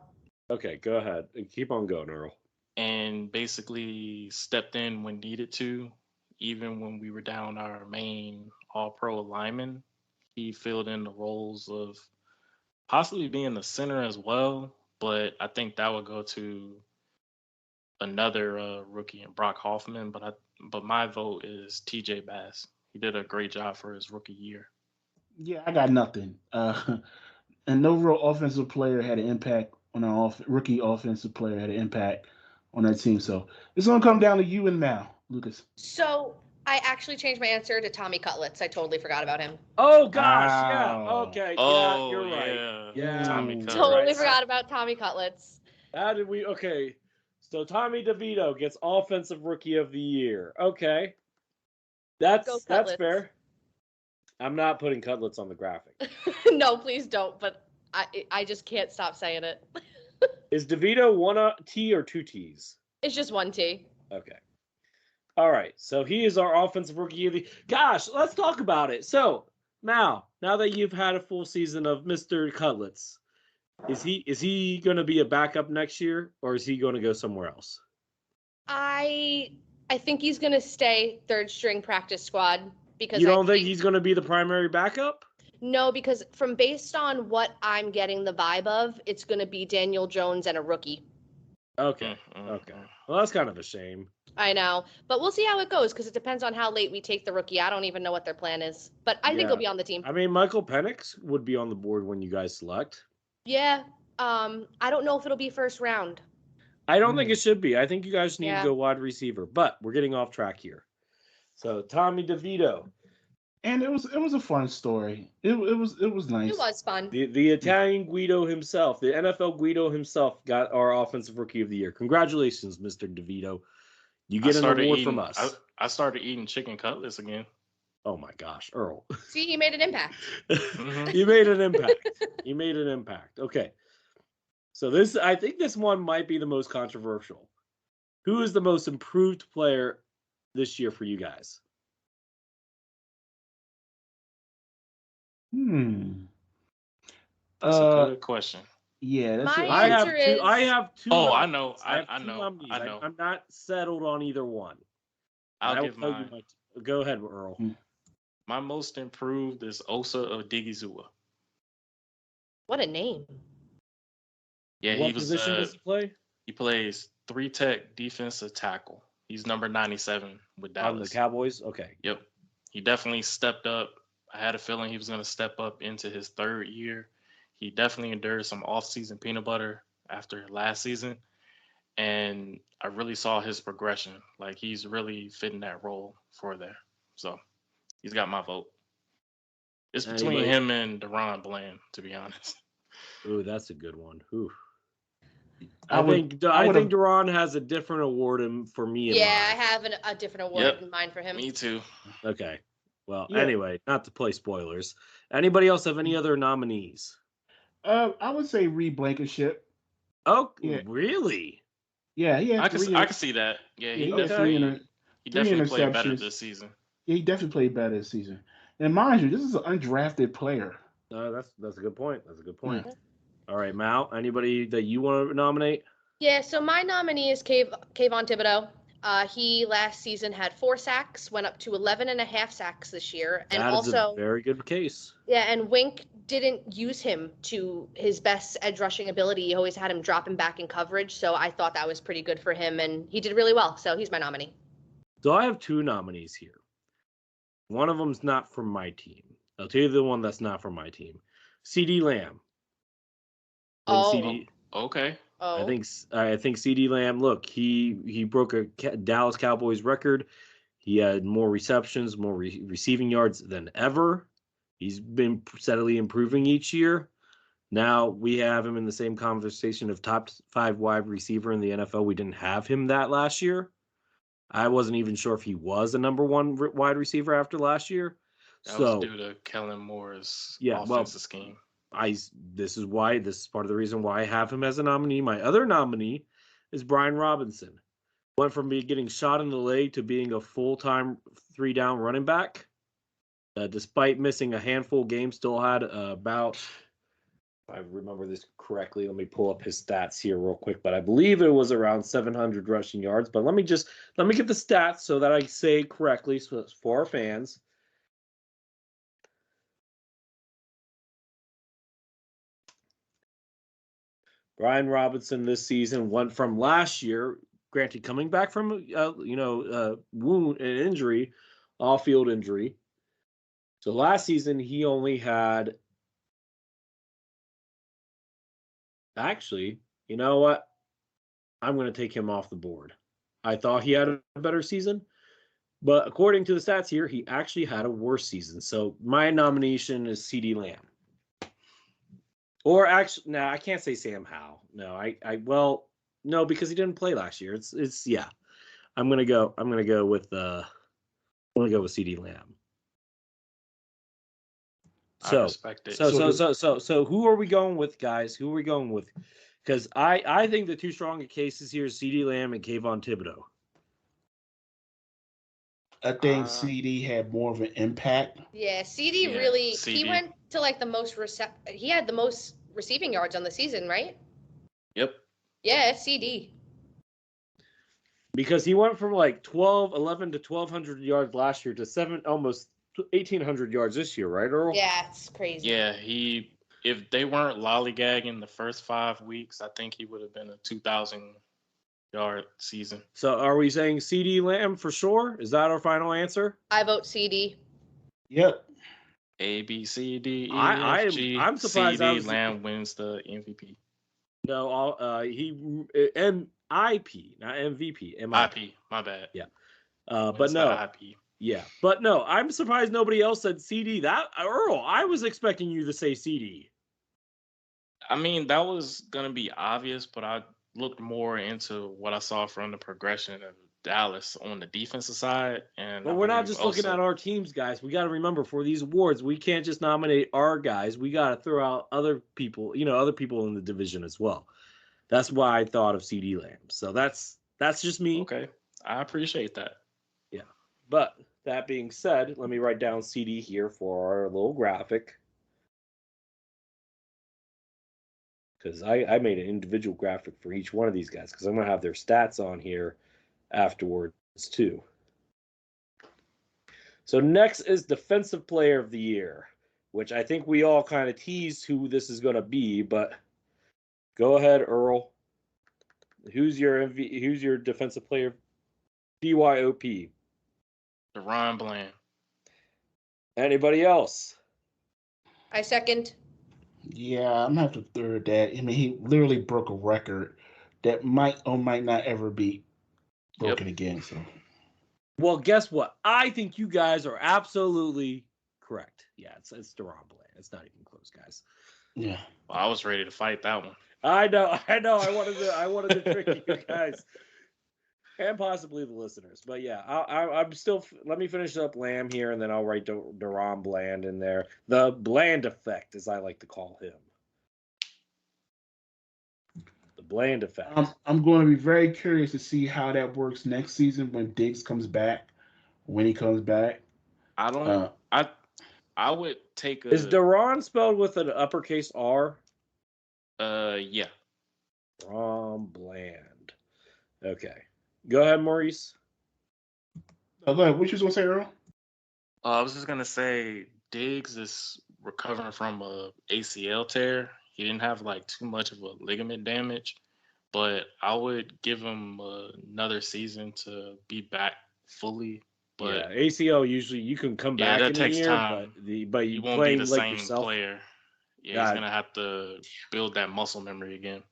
Okay, go ahead. Keep on going, Earl. And basically stepped in when needed to, even when we were down our main all-pro lineman. He filled in the roles of possibly being the center as well, but I think that would go to another rookie in Brock Hoffman. But my vote is TJ Bass. He did a great job for his rookie year. Yeah, I got nothing. And no real offensive player had an impact on our rookie offensive player had an impact on that team. So it's gonna come down to you and Mal, Lucas. So I actually changed my answer to Tommy Cutlets. I totally forgot about him. Oh gosh, yeah. Wow. Okay, Oh, yeah, you're right. Yeah, Tommy Mm. Cutlets. Totally forgot about Tommy Cutlets. How did we? Okay, so Tommy DeVito gets Offensive Rookie of the Year. Okay, Go that's Cutlets. fair. I'm not putting Cutlets on the graphic. No, please don't. But I just can't stop saying it. Is DeVito one T or two T's? It's just one T. Okay. All right. So he is our Offensive Rookie of the. Gosh, let's talk about it. So Mal, now that you've had a full season of Mr. Cutlets, is he going to be a backup next year, or is he going to go somewhere else? I think he's gonna stay third string practice squad because You don't think he's going to be the primary backup? No, because from based on what I'm getting the vibe of, it's gonna be Daniel Jones and a rookie. Okay. Okay. Well, that's kind of a shame. I know, but we'll see how it goes because it depends on how late we take the rookie. I don't even know what their plan is, but I think he'll be on the team. I mean, Michael Penix would be on the board when you guys select. Yeah. I don't know if it'll be first round. I don't think it should be. I think you guys need to Yeah. go wide receiver, but we're getting off track here. So Tommy DeVito, And it was a fun story. It was nice. It was fun. the Italian Guido himself, the NFL Guido himself, got our Offensive Rookie of the Year. Congratulations, Mr. DeVito. You get an award from us. I started eating chicken cutlets again. Oh my gosh, Earl. See, he made an impact. You made an impact. You made an impact. Okay. So I think this one might be the most controversial. Who is the most improved player this year for you guys? That's a good question. Yeah, that's My I have answer two. is- I have two. Oh, I nominees. know. have I two know. nominees. I know. I'm not settled on either one. I'll give mine. Go ahead, Earl. My most improved is Osa Odigizua. What a name. Yeah, What he was. position does he play? He plays 3-tech defensive tackle. He's number 97 with Dallas. On the Cowboys? Okay. Yep. He definitely stepped up. I had a feeling he was going to step up into his third year. He definitely endured some off-season peanut butter after last season. And I really saw his progression. Like, he's really fitting that role for there. So, he's got my vote. It's between him and Deron Bland, to be honest. Ooh, that's a good one. Ooh. I think Deron has a different award for me. Yeah, I have a different award in mind for him. Me too. Okay. Well, anyway, not to play spoilers. Anybody else have any other nominees? I would say Reed Blankenship. Oh, Yeah. Really? Yeah, I can see that. Yeah, he definitely played better this season. Yeah, he definitely played better this season. And mind you, this is an undrafted player. That's a good point. That's a good point. Yeah. All right, Mal, anybody that you want to nominate? Yeah, so my nominee is Kayvon Thibodeau. He last season had 4 sacks, went up to 11.5 sacks this year. And That is also a very good case. Yeah, and Wink didn't use him to his best edge rushing ability. He always had him dropping back in coverage, so I thought that was pretty good for him, and he did really well, so he's my nominee. So I have 2 nominees here. One of them's not from my team. I'll tell you the one that's not from my team. CD Lamb. Okay. Oh. I think CD Lamb. Look, he broke a Dallas Cowboys record. He had more receptions, more receiving yards than ever. He's been steadily improving each year. Now we have him in the same conversation of top 5 wide receiver in the NFL. We didn't have him that last year. I wasn't even sure if he was a number 1 wide receiver after last year. That was due to Kellen Moore's offensive scheme. This is part of the reason why I have him as a nominee. My other nominee is Brian Robinson. Went from getting shot in the leg to being a full-time 3-down running back. Despite missing a handful of games, still had about, if I remember this correctly, let me pull up his stats here real quick, but I believe it was around 700 rushing yards. But let me get the stats so that I say it correctly for our fans. Brian Robinson this season went from last year, granted coming back from wound and injury, off-field injury. So last season he only had, actually, you know what? I'm going to take him off the board. I thought he had a better season, but according to the stats here, he actually had a worse season. So my nomination is CeeDee Lamb. Or actually, no, I can't say Sam Howell. No, no, because he didn't play last year. It's yeah. I'm gonna go with CeeDee Lamb. So, I respect it. So who are we going with, guys? Who are we going with? Because I think the two strongest cases here is CeeDee Lamb and Kayvon Thibodeau. I think CD had more of an impact. Yeah, CD really. He went to like the most he had the most receiving yards on the season, right? Yep. Yeah, CD. Because he went from like 11 to 1,200 yards last year to almost 1,800 yards this year, right, Earl? Yeah, it's crazy. Yeah, if they weren't lollygagging the first 5 weeks, I think he would have been a 2,000-yard season. So are we saying CeeDee Lamb for sure? Is that our final answer? I vote CD. Yep. A, B, C, D, E, F, G. I'm surprised CeeDee Lamb wins the MVP. No, MIP, not MVP. MIP, my bad. Yeah. But no. IP. Yeah. But no, I'm surprised nobody else said CD. Earl, I was expecting you to say CD. I mean, that was going to be obvious, but I looked more into what I saw from the progression of Dallas on the defensive side. But we're not just looking at our teams, guys. We got to remember, for these awards, we can't just nominate our guys. We got to throw out other people, other people in the division as well. That's why I thought of CeeDee Lamb. So that's just me. Okay. I appreciate that. Yeah. But that being said, let me write down CD here for our little graphic. Because I made an individual graphic for each one of these guys, because I'm going to have their stats on here afterwards too. So next is Defensive Player of the Year, which I think we all kind of teased who this is going to be, but go ahead, Earl. Who's your Defensive Player? DYOP. DaRon Bland. Anybody else? I second. Yeah, I'm gonna have to third that. I mean, he literally broke a record that might or might not ever be broken again. So, well, guess what? I think you guys are absolutely correct. Yeah, it's DaRon Bland. It's not even close, guys. Yeah, well, I was ready to fight that one. I know. I wanted to trick you guys, and possibly the listeners. But yeah, I'm still. Let me finish up Lamb here, and then I'll write DaRon Bland in there. The Bland effect, as I like to call him. The Bland effect. I'm going to be very curious to see how that works next season when Diggs comes back. When he comes back, I don't. I would take a. Is DaRon spelled with an uppercase R? Yeah. DaRon Bland. Okay. Go ahead, Maurice. Go ahead. What you was gonna say, Earl? I was just gonna say Diggs is recovering from a ACL tear. He didn't have like too much of a ligament damage, but I would give him another season to be back fully. But yeah, ACL usually you can come back that in takes a year, time. but you won't be the same yourself. player. Yeah, he's gonna have to build that muscle memory again.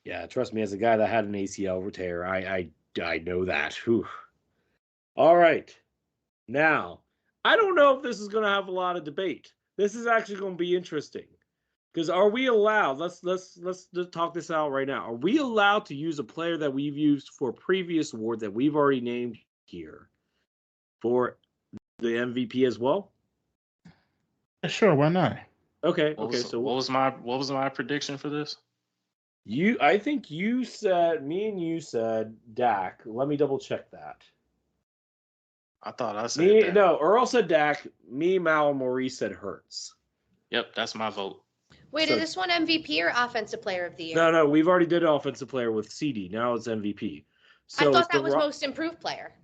Yeah, trust me, as a guy that had an ACL tear, I know that. Whew. All right, now I don't know if this is going to have a lot of debate. This is actually going to be interesting because are we allowed? Let's talk this out right now. Are we allowed to use a player that we've used for a previous award that we've already named here for the MVP as well? Sure, why not? Okay. What Okay. was, So what was my prediction for this? I think you said, me and you said Dak. Let me double check that. I thought I said Dak. No, Earl said Dak. Me, Mal, and Maurice said Hurts. Yep, that's my vote. Wait, So- is this one MVP or Offensive Player of the Year? No, we've already did offensive player with CD. Now it's MVP. So I thought it's that was Most Improved Player.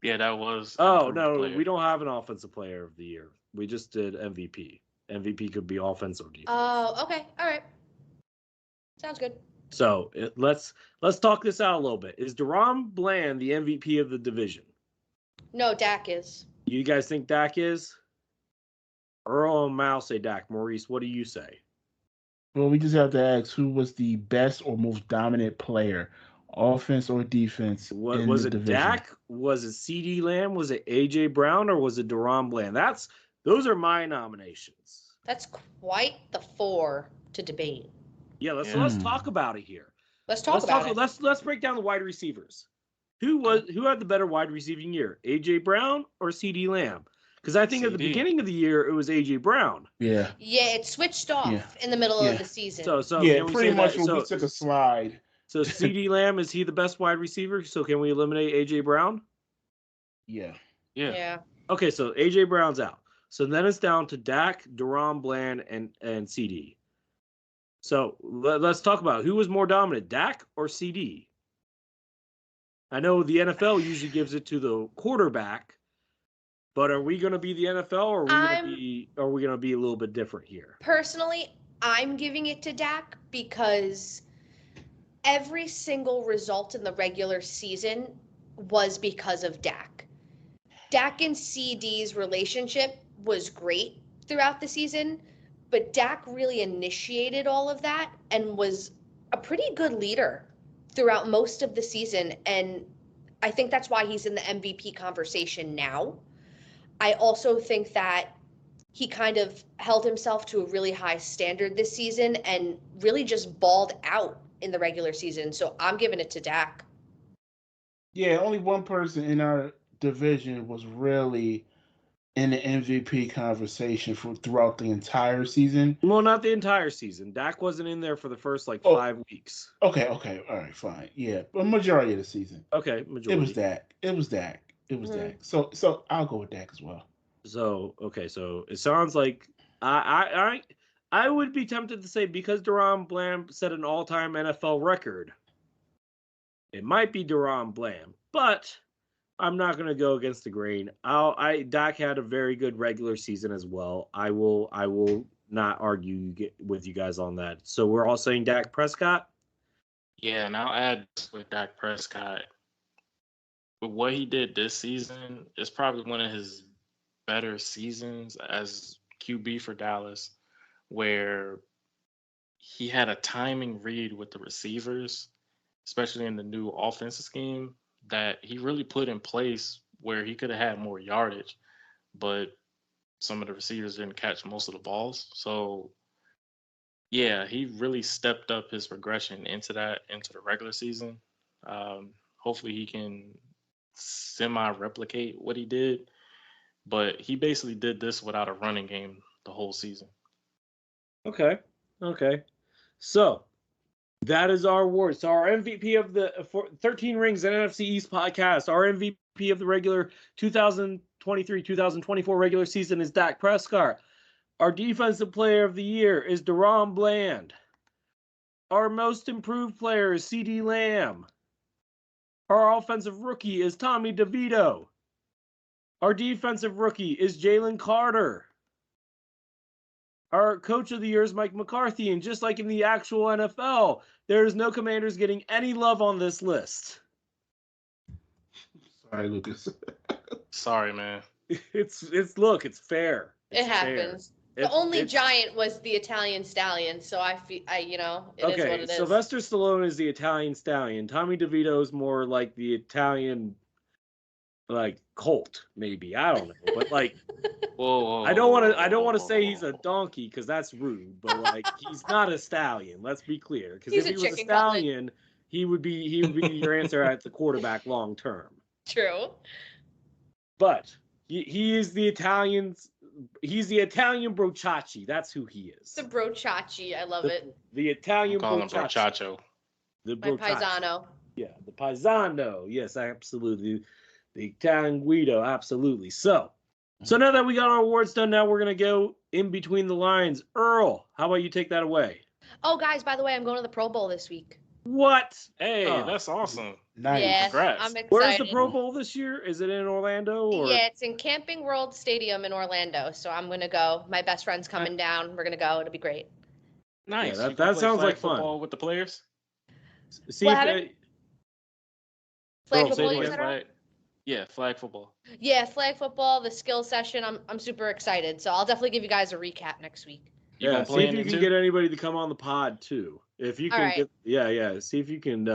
Yeah, that was. Oh improved no, player. we don't have an offensive player of the year. We just did MVP. MVP could be offense or defense. Oh, okay, all right. Sounds good. So let's talk this out a little bit. Is Deron Bland the MVP of the division? No, Dak is. You guys think Dak is? Earl and Mal say Dak. Maurice, what do you say? Well, we just have to ask who was the best or most dominant player, offense or defense, in Was the it division. Dak? Was it CD Lamb? Was it AJ Brown? Or was it Deron Bland? Those are my nominations. That's quite the 4 to debate. Yeah, let's Yeah. talk about it here. Let's talk about it. Let's break down the wide receivers. Who had the better wide receiving year? AJ Brown or CD Lamb? Because I think at the CD. beginning of the year it was AJ Brown. Yeah. Yeah, it switched off Yeah. in the middle Yeah. of the season. So Yeah, can we pretty say much that, when we took a slide. So CD Lamb, is he the best wide receiver? So can we eliminate AJ Brown? Yeah. Yeah. Okay, so AJ Brown's out. So then it's down to Dak, Deron Bland, and CD. So let's talk about who was more dominant, Dak or CD. I know the NFL usually gives it to the quarterback, but are we going to be the NFL, or are we going to be a little bit different here? Personally, I'm giving it to Dak because every single result in the regular season was because of Dak. Dak and CD's relationship was great throughout the season, but Dak really initiated all of that and was a pretty good leader throughout most of the season. And I think that's why he's in the MVP conversation now. I also think that he kind of held himself to a really high standard this season and really just balled out in the regular season. So I'm giving it to Dak. Yeah, only one person in our division was really in the MVP conversation throughout the entire season. Well, not the entire season. Dak wasn't in there for the first 5 weeks. Okay, all right, fine. Yeah, but majority of the season. Okay, majority. It was Dak. So I'll go with Dak as well. So it sounds like I would be tempted to say, because Deron Bland set an all-time NFL record, it might be Deron Bland, but I'm not going to go against the grain. Dak had a very good regular season as well. I will not argue with you guys on that. So we're all saying Dak Prescott? Yeah, and I'll add with Dak Prescott. But what he did this season is probably one of his better seasons as QB for Dallas, where he had a timing read with the receivers, especially in the new offensive scheme, that he really put in place where he could have had more yardage, but some of the receivers didn't catch most of the balls. So yeah, he really stepped up his progression into the regular season. Hopefully he can semi-replicate what he did, but he basically did this without a running game the whole season. Okay. So that is our award. So our MVP of the 13 Rings and NFC East podcast, our MVP of the regular 2023-2024 regular season is Dak Prescott. Our defensive player of the year is Deron Bland. Our most improved player is CD Lamb. Our offensive rookie is Tommy DeVito. Our defensive rookie is Jalen Carter. Our coach of the year is Mike McCarthy, and just like in the actual NFL, there is no Commanders getting any love on this list. Sorry, Lucas. Sorry, man. It's fair. It happens. The only giant was the Italian Stallion, so it is what it is. Sylvester Stallone is the Italian Stallion. Tommy DeVito is more like the Italian, colt, maybe. I don't know, but whoa, I don't want to say he's a donkey because that's rude, but he's not a stallion. Let's be clear, because if he was a stallion, he would be your answer at the quarterback long term. True. But he is the Italian he's the Italian Brochachi. That's who he is. The Brochachi. I love it. The Italian Call him Brochachi. Brochacho. The My Brochachi. paisano. Yeah, the Paisano. Yes, absolutely. The Italian Guido. Absolutely. So now that we got our awards done, now we're going to go in between the lines. Earl, how about you take that away? Oh, guys, by the way, I'm going to the Pro Bowl this week. What? Hey, that's awesome. Nice. Yeah, Congrats. I'm excited. Where's the Pro Bowl this year? Is it in Orlando? Or? Yeah, it's in Camping World Stadium in Orlando. So I'm going to go. My best friend's coming down. We're going to go. It'll be great. Nice. Yeah, You can that play sounds flag like fun. football with the players? See What if happened? Earl, Flag say football, it you again. said, Earl? Flag, yeah, flag football. Yeah, flag football, the skill session. I'm super excited. So I'll definitely give you guys a recap next week. You yeah, gonna see play if in you it can too? get anybody to come on the pod too. If you All can right. get, yeah. See if you can.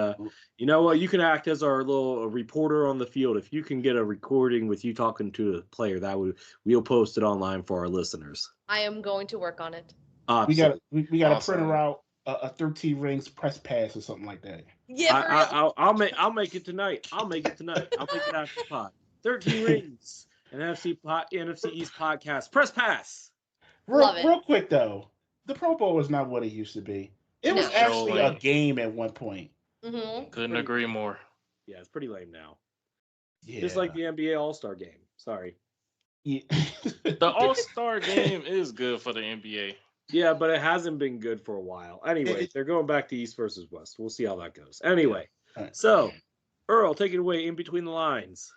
You know what? You can act as our little reporter on the field. If you can get a recording with you talking to a player, we'll post it online for our listeners. I am going to work on it. We got to print Awesome. her out a 13 rings press pass or something like that. Yeah, for real. I'll make it tonight. I'll make it after the pod. 13 rings. An NFC East podcast. Press pass. Love it. Real quick though, the Pro Bowl is not what it used to be. It was No. actually No a way. game at one point. Mm-hmm. Couldn't agree more. Yeah, it's pretty lame now. Yeah. Just like the NBA All-Star game. Sorry. Yeah. The All-Star game is good for the NBA. Yeah, but it hasn't been good for a while. Anyway, they're going back to East versus West. We'll see how that goes. Anyway, Right. so Earl, take it away in between the lines.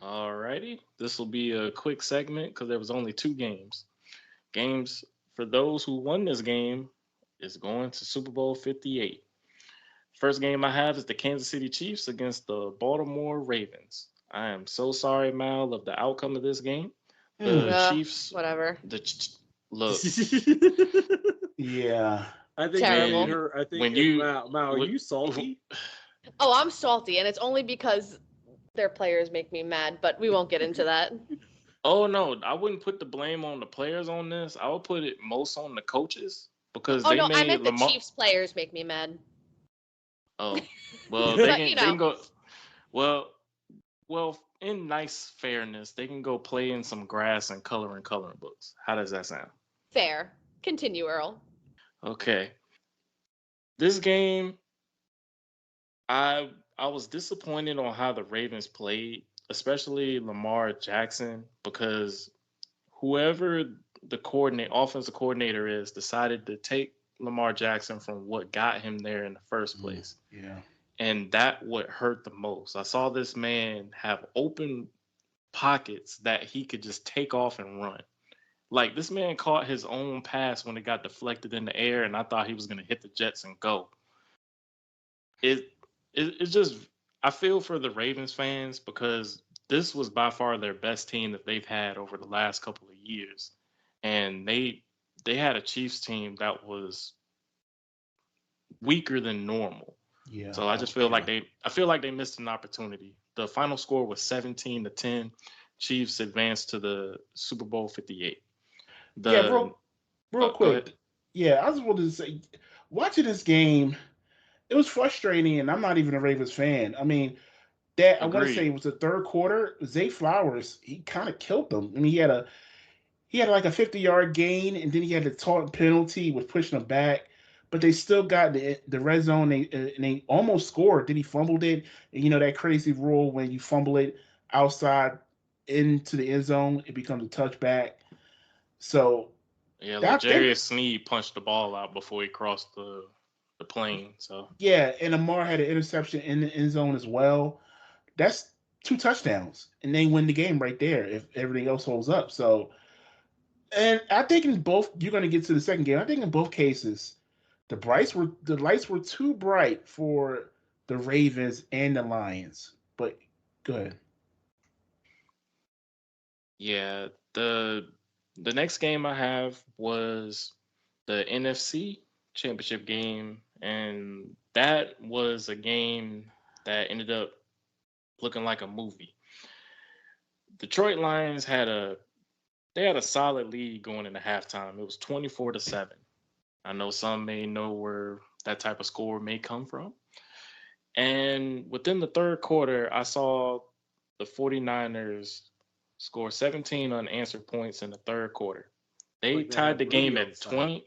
Alrighty. This will be a quick segment because there was only 2 games. Games for those who won this game is going to Super Bowl 58. First game I have is the Kansas City Chiefs against the Baltimore Ravens. I am so sorry, Mal, of the outcome of this game. The Chiefs, Whatever. Look. Yeah. I think Terrible. Mal, are you salty? Oh, I'm salty, and it's only because their players make me mad, but we won't get into that. Oh no, I wouldn't put the blame on the players on this. I would put it most on the coaches because Oh, they no, made I meant the Lamar. Chiefs players make me mad. Oh, well, But, they can go. Well, in nice fairness, they can go play in some grass and coloring books. How does that sound? Fair. Continue, Earl. Okay. This game, I was disappointed on how the Ravens played, especially Lamar Jackson, because whoever the offensive coordinator is decided to take Lamar Jackson from what got him there in the first place. Yeah. And that would hurt the most. I saw this man have open pockets that he could just take off and run. Like, this man caught his own pass when it got deflected in the air, and I thought he was going to hit the Jets and go. It's just, I feel for the Ravens fans because this was by far their best team that they've had over the last couple of years. And they had a Chiefs team that was weaker than normal. Yeah. So I just feel like they missed an opportunity. The final score was 17-10. Chiefs advanced to the Super Bowl 58. Real quick. Yeah, I just wanted to say, watching this game, it was frustrating, and I'm not even a Ravens fan. I mean, I want to say it was the third quarter. Zay Flowers, he kind of killed them. I mean, he had like a 50-yard gain, and then he had the taunt penalty, was pushing them back. But they still got the red zone, and they almost scored. Then he fumbled it. And you know that crazy rule when you fumble it outside into the end zone, it becomes a touchback. So yeah, L'Jarius Sneed punched the ball out before he crossed the plane. So yeah, and Amar had an interception in the end zone as well. That's 2 touchdowns, and they win the game right there if everything else holds up. So, and I think in both, you're going to get to the second game. I think in both cases, the lights were too bright for the Ravens and the Lions. But go ahead. Yeah, the next game I have was the NFC Championship game, and that was a game that ended up looking like a movie. Detroit Lions had a solid lead going into halftime. It was 24-7. I know some may know where that type of score may come from. And within the third quarter, I saw the 49ers scored 17 unanswered points in the third quarter. They Like tied had the game Brady on at 20.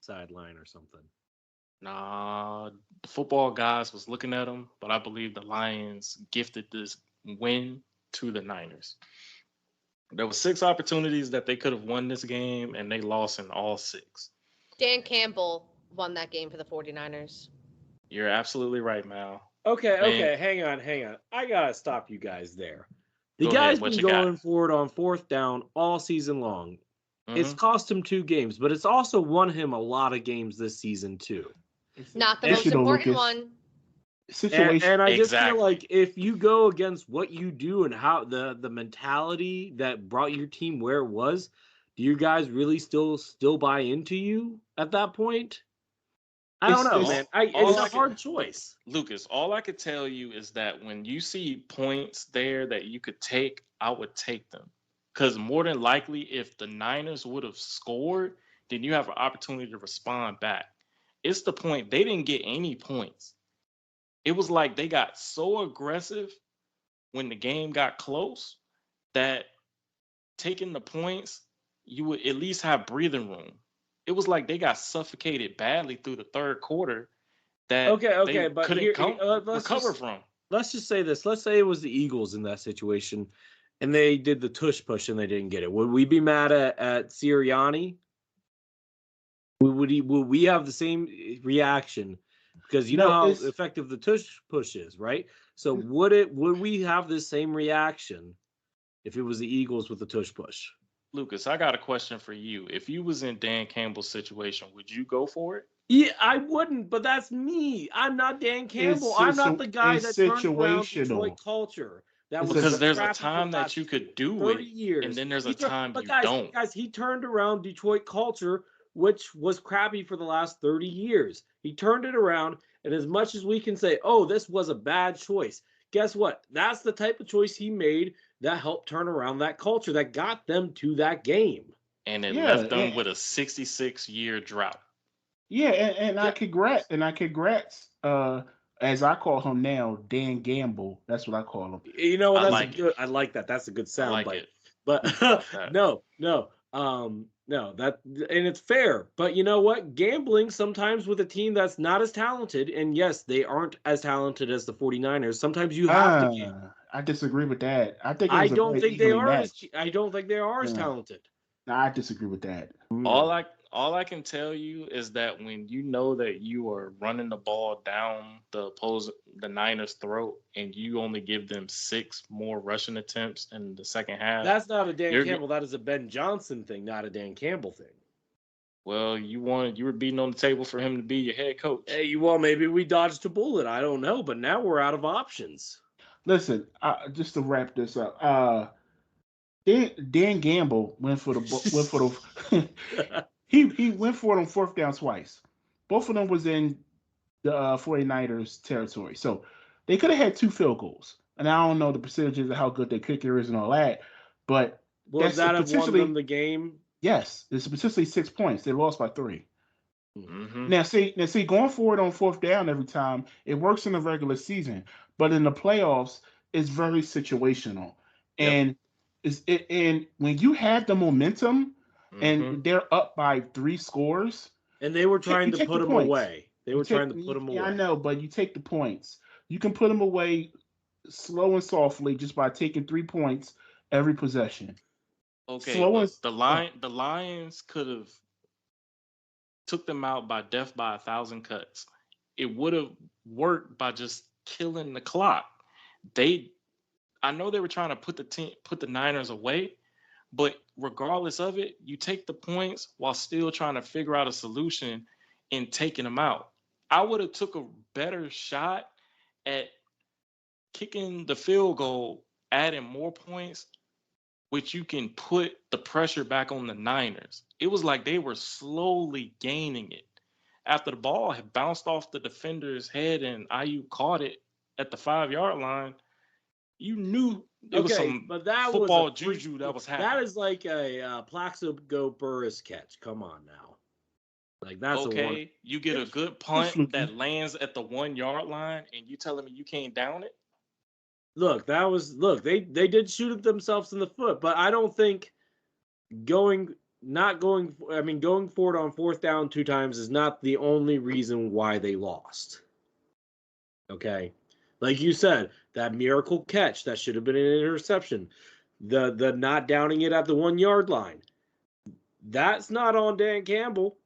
sideline or something. Nah, the football guys was looking at them, but I believe the Lions gifted this win to the Niners. There were 6 opportunities that they could have won this game, and they lost in all 6. Dan Campbell won that game for the 49ers. You're absolutely right, Mal. Okay, hang on. I gotta stop you guys there. The Go guy's ahead, what been you got? going for it on 4th down all season long. It's Mhm. cost him 2 games, but it's also won him a lot of games this season too. Not the most important one. Situation. And I just feel Exactly. like if you go against what you do and how the mentality that brought your team where it was, do you guys really still buy into you at that point? I don't know, man. It's a hard choice. Lucas, all I could tell you is that when you see points there that you could take, I would take them. Because more than likely, if the Niners would have scored, then you have an opportunity to respond back. It's the point. They didn't get any points. It was like they got so aggressive when the game got close that taking the points, you would at least have breathing room. It was like they got suffocated badly through the third quarter that they but couldn't recover from. Let's just say this. Let's say it was the Eagles in that situation, and they did the tush push and they didn't get it. Would we be mad at Sirianni? Would we have the same reaction? Because you know how effective the tush push is, right? So would we have the same reaction if it was the Eagles with the tush push? Lucas, I got a question for you. If you was in Dan Campbell's situation, would you go for it? Yeah, I wouldn't, but that's me. I'm not Dan Campbell. I'm not the guy that turned around Detroit culture. Because there's a time that you could do it, years. And then there's a time you don't. Guys, he turned around Detroit culture, which was crappy for the last 30 years. He turned it around, and as much as we can say, oh, this was a bad choice, guess what? That's the type of choice he made that helped turn around that culture, that got them to that game. And it left them with a 66-year drought. Yeah, and I congrats, as I call him now, Dan Gamble. That's what I call him. You know what? I like that. That's a good sound bite. But no, and it's fair. But you know what? Gambling sometimes with a team that's not as talented, and yes, they aren't as talented as the 49ers. Sometimes you have to gamble. I disagree with that. I don't think they are as talented. No, I disagree with that. All I can tell you is that when you know that you are running the ball down the Niners' throat and you only give them 6 more rushing attempts in the second half. That's not a Dan Campbell. That is a Ben Johnson thing, not a Dan Campbell thing. Well, you were beating on the table for him to be your head coach. Hey, well, maybe we dodged a bullet. I don't know, but now we're out of options. Listen, just to wrap this up, Dan Gamble went for the he went for it on 4th down twice. Both of them was in the 49ers territory. So they could have had 2 field goals. And I don't know the percentages of how good their kicker is and all that, but that have won them the game? Yes, it's potentially 6 points. They lost by 3. Mm-hmm. Now see, going forward on 4th down every time, it works in the regular season, but in the playoffs, it's very situational. Yep. And when you have the momentum and they're up by 3 scores, and they were trying to put them away. Yeah, I know, but you take the points. You can put them away slow and softly just by taking 3 points every possession. Okay, the Lions could have took them out by death by 1,000 cuts. It would have worked by just killing the clock. I know they were trying to put the Niners away, but regardless of it, you take the points while still trying to figure out a solution in taking them out. I would have took a better shot at kicking the field goal, adding more points, which you can put the pressure back on the Niners. It was like they were slowly gaining it. After the ball had bounced off the defender's head and IU caught it at the 5-yard line, you knew it was some football juju that was happening. That is like a Plaxico Burress catch. Come on now. Like that's you get a good punt that lands at the 1-yard line and you telling me you can't down it? Look, they did shoot themselves in the foot, but I don't think going forward on fourth down 2 times is not the only reason why they lost. Okay. Like you said, that miracle catch that should have been an interception. The not downing it at the 1 yard line. That's not on Dan Campbell.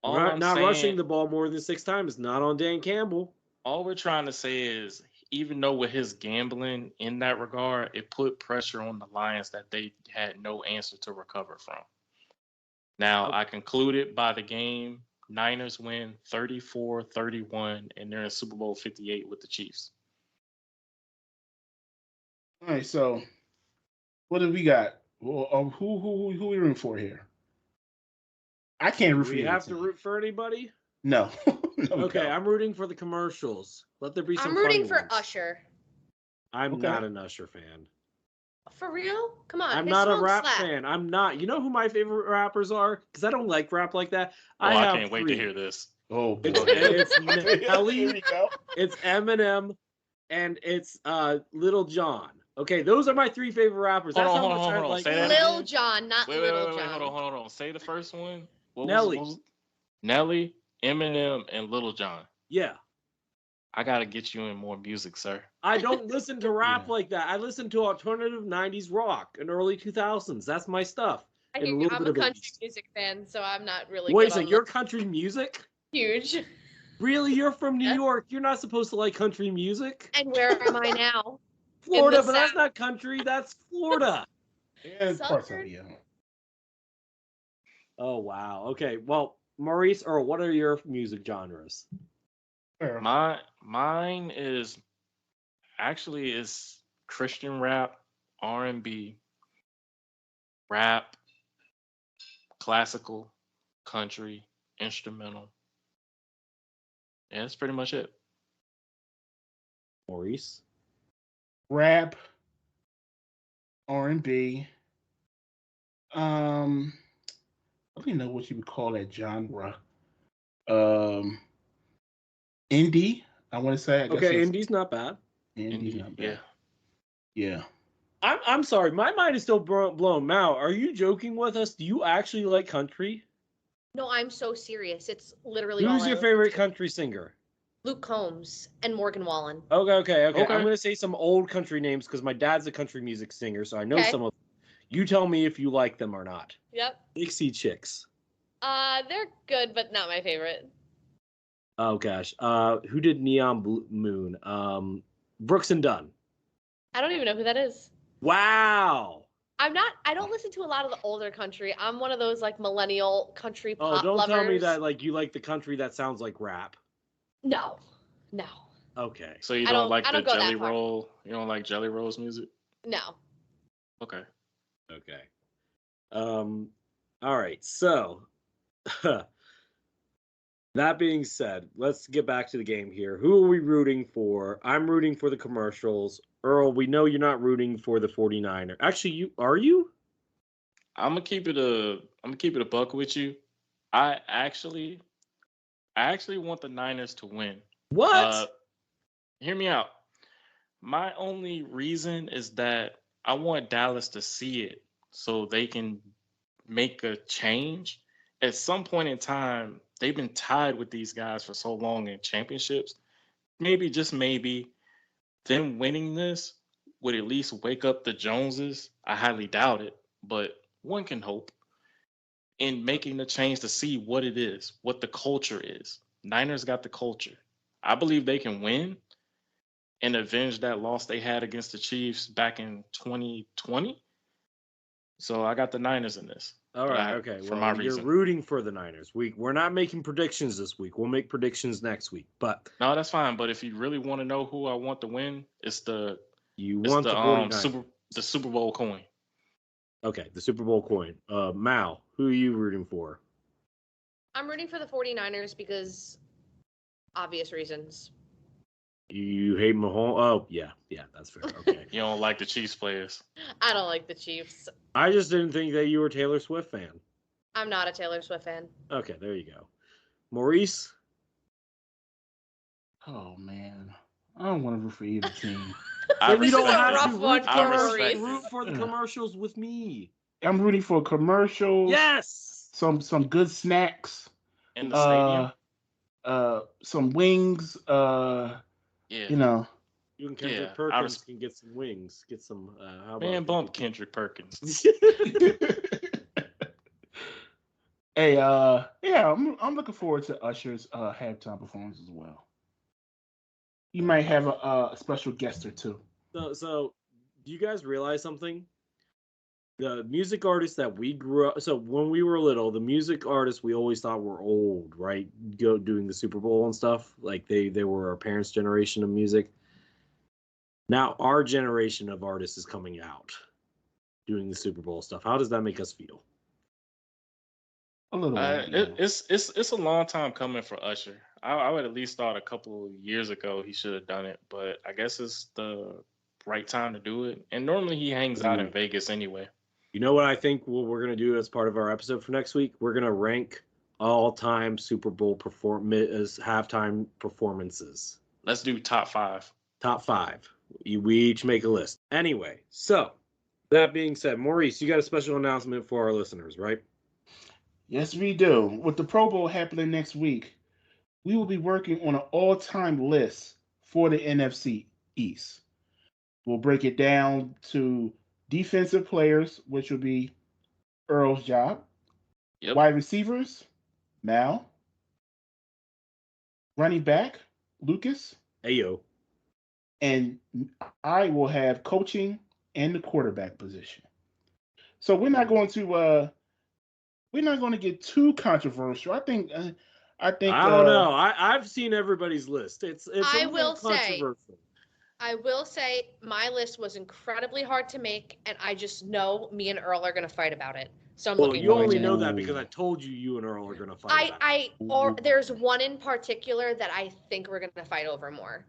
Not rushing the ball more than 6 times is not on Dan Campbell. All we're trying to say is, even though with his gambling in that regard, it put pressure on the Lions that they had no answer to recover from. Now, I concluded by the game, Niners win 34-31, and they're in Super Bowl 58 with the Chiefs. All right, so what do we got? Well, who are we rooting for here? I can't root for you. Do we have to root for anybody? No. Okay, I'm rooting for the commercials. Let there be some. I'm rooting for ones. Usher. I'm not an Usher fan. For real? Come on. I'm not a rap fan. I'm not. You know who my favorite rappers are? Because I don't like rap like that. I can't wait to hear this. Oh, boy. It's Nelly, it's Eminem, and it's Lil Jon. Okay, those are my 3 favorite rappers. That's how much I like. Lil Jon, not Little Jon. Hold on. Say the first one. Nelly. Nelly, Eminem, and Lil Jon. Yeah. I gotta get you in more music, sir. I don't listen to rap like that. I listen to alternative 90s rock and early 2000s. That's my stuff. I'm a country music fan, so I'm not really. Wait a second, you're country music? Huge. Really? You're from New York. You're not supposed to like country music? And where am I now? Florida, but that's not country. That's Florida. Yeah, parts of it, yeah. Oh, wow. Okay, well, Maurice, Earl, what are your music genres? Mine is Christian rap, R&B, rap, classical, country, instrumental. Yeah, that's pretty much it. Maurice? Rap, R&B. I don't even know what you would call that genre. Indie, I want to say. Okay, indie's not bad. Indie's not bad. Yeah. I'm sorry, my mind is still blown. Mal, are you joking with us? Do you actually like country? No, I'm so serious. It's literally Who's your favorite country singer? Luke Combs and Morgan Wallen. Okay. I'm going to say some old country names because my dad's a country music singer, so I know some of them. You tell me if you like them or not. Yep. Dixie Chicks. They're good, but not my favorite. Oh, gosh. Who did Neon Moon? Brooks and Dunn. I don't even know who that is. Wow. I don't listen to a lot of the older country. I'm one of those like millennial country pop don't lovers. Tell me that like you like the country that sounds like rap. No. Okay. So you don't like the Jelly Roll? You don't like Jelly Roll's music? No. Okay. All right. So that being said, let's get back to the game here. Who are we rooting for? I'm rooting for the commercials. Earl, we know you're not rooting for the 49ers. Actually, are you? I'm gonna keep it a buck with you. I actually want the Niners to win. What? Hear me out. My only reason is that I want Dallas to see it so they can make a change. At some point in time, they've been tied with these guys for so long in championships. Maybe, just maybe, them winning this would at least wake up the Joneses. I highly doubt it, but one can hope. In making the change to see what it is, what the culture is. Niners got the culture. I believe they can win and avenge that loss they had against the Chiefs back in 2020. So I got the Niners in this. All right, okay. Well, you're rooting for the Niners. We're not making predictions this week. We'll make predictions next week. But no, that's fine. But if you really want to know who I want to win, it's the Super Bowl coin. Okay, the Super Bowl coin. Mal, who are you rooting for? I'm rooting for the 49ers because obvious reasons. You hate Mahomes? Oh, yeah, that's fair. Okay. You don't like the Chiefs players? I don't like the Chiefs. I just didn't think that you were a Taylor Swift fan. I'm not a Taylor Swift fan. Okay, there you go. Maurice? Oh, man. I don't want to root for either team. Then you don't This is a have rough to one for Maurice. root for the commercials with me. I'm rooting for commercials. Yes. Some good snacks. In the stadium. Some wings. Yeah. You know. You and Kendrick Perkins can get some wings. Get some. How about man, bump Kendrick Perkins. Hey, yeah, I'm looking forward to Usher's halftime performance as well. You might have a special guest or two. So, do you guys realize something? The music artists that we grew up, so when we were little, the music artists we always thought were old, right? Doing the Super Bowl and stuff, like they were our parents' generation of music. Now our generation of artists is coming out, doing the Super Bowl stuff. How does that make us feel? A little. It's a long time coming for Usher. I would at least thought a couple of years ago he should have done it, but I guess it's the right time to do it. And normally he hangs out in Vegas anyway. You know what I think we're going to do as part of our episode for next week? We're going to rank all-time Super Bowl halftime performances. Let's do top 5. Top 5. We each make a list. Anyway, so that being said, Maurice, you got a special announcement for our listeners, right? Yes, we do. With the Pro Bowl happening next week, we will be working on an all-time list for the NFC East. We'll break it down to defensive players, which will be Earl's job. Yep. Wide receivers, Mal. Running back, Lucas. Ayo. And I will have coaching and the quarterback position. So we're not going to get too controversial. I don't know. I've seen everybody's list. It's I will controversial. I will say my list was incredibly hard to make, and I just know me and Earl are going to fight about it. So I'm looking forward to it. You only know that because I told you and Earl are going to fight about it. There's one in particular that I think we're going to fight over more.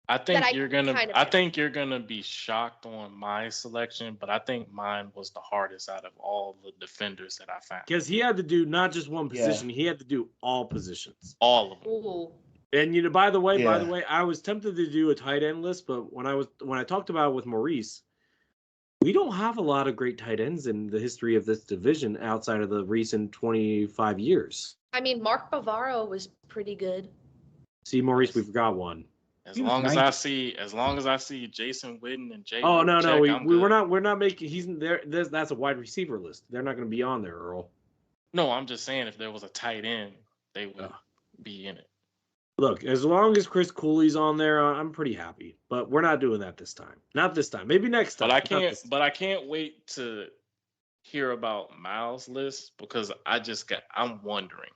I think you're gonna be shocked on my selection, but I think mine was the hardest out of all the defenders that I found. Because he had to do not just one position; he had to do all positions, all of them. Ooh. And by the way, I was tempted to do a tight end list, but when I talked about it with Maurice, we don't have a lot of great tight ends in the history of this division outside of the recent 25 years. I mean, Mark Bavaro was pretty good. See, Maurice, we forgot one. As long as I see Jason Witten and Jay. Oh no, we're not making. He's there. That's a wide receiver list. They're not going to be on there, Earl. No, I'm just saying if there was a tight end, they would be in it. Look, as long as Chris Cooley's on there, I'm pretty happy. But we're not doing that this time. Not this time. Maybe next time. But I can't wait to hear about Miles' list because I'm wondering.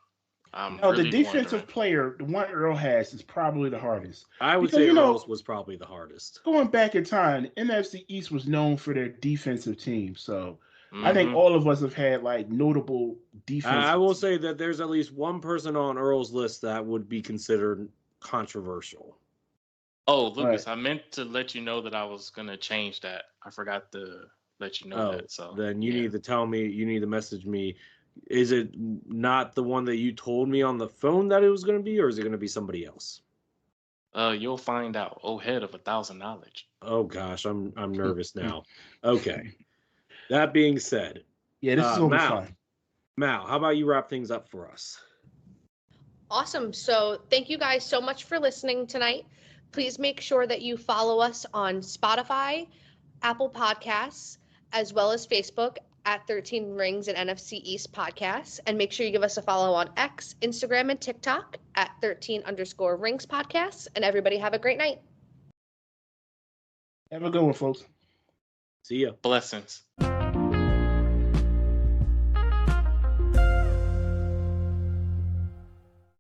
The defensive player, the one Earl has, is probably the hardest. I would say Earl's was probably the hardest. Going back in time, the NFC East was known for their defensive team. So I think all of us have had notable defense. I will say that there's at least one person on Earl's list that would be considered controversial. Oh, Lucas, I meant to let you know that I was going to change that. I forgot to let you know that. So then you need to tell me, you need to message me. Is it not the one that you told me on the phone that it was going to be, or is it going to be somebody else? You'll find out. Oh, head of 1,000 knowledge. Oh gosh, I'm nervous now. Okay. That being said, this is all fun. Mal, how about you wrap things up for us? Awesome. So thank you guys so much for listening tonight. Please make sure that you follow us on Spotify, Apple Podcasts, as well as Facebook at 13 Rings and NFC East Podcasts. And make sure you give us a follow on X, Instagram, and TikTok at 13_Rings Podcasts. And everybody have a great night. Have a good one, folks. See ya. Blessings.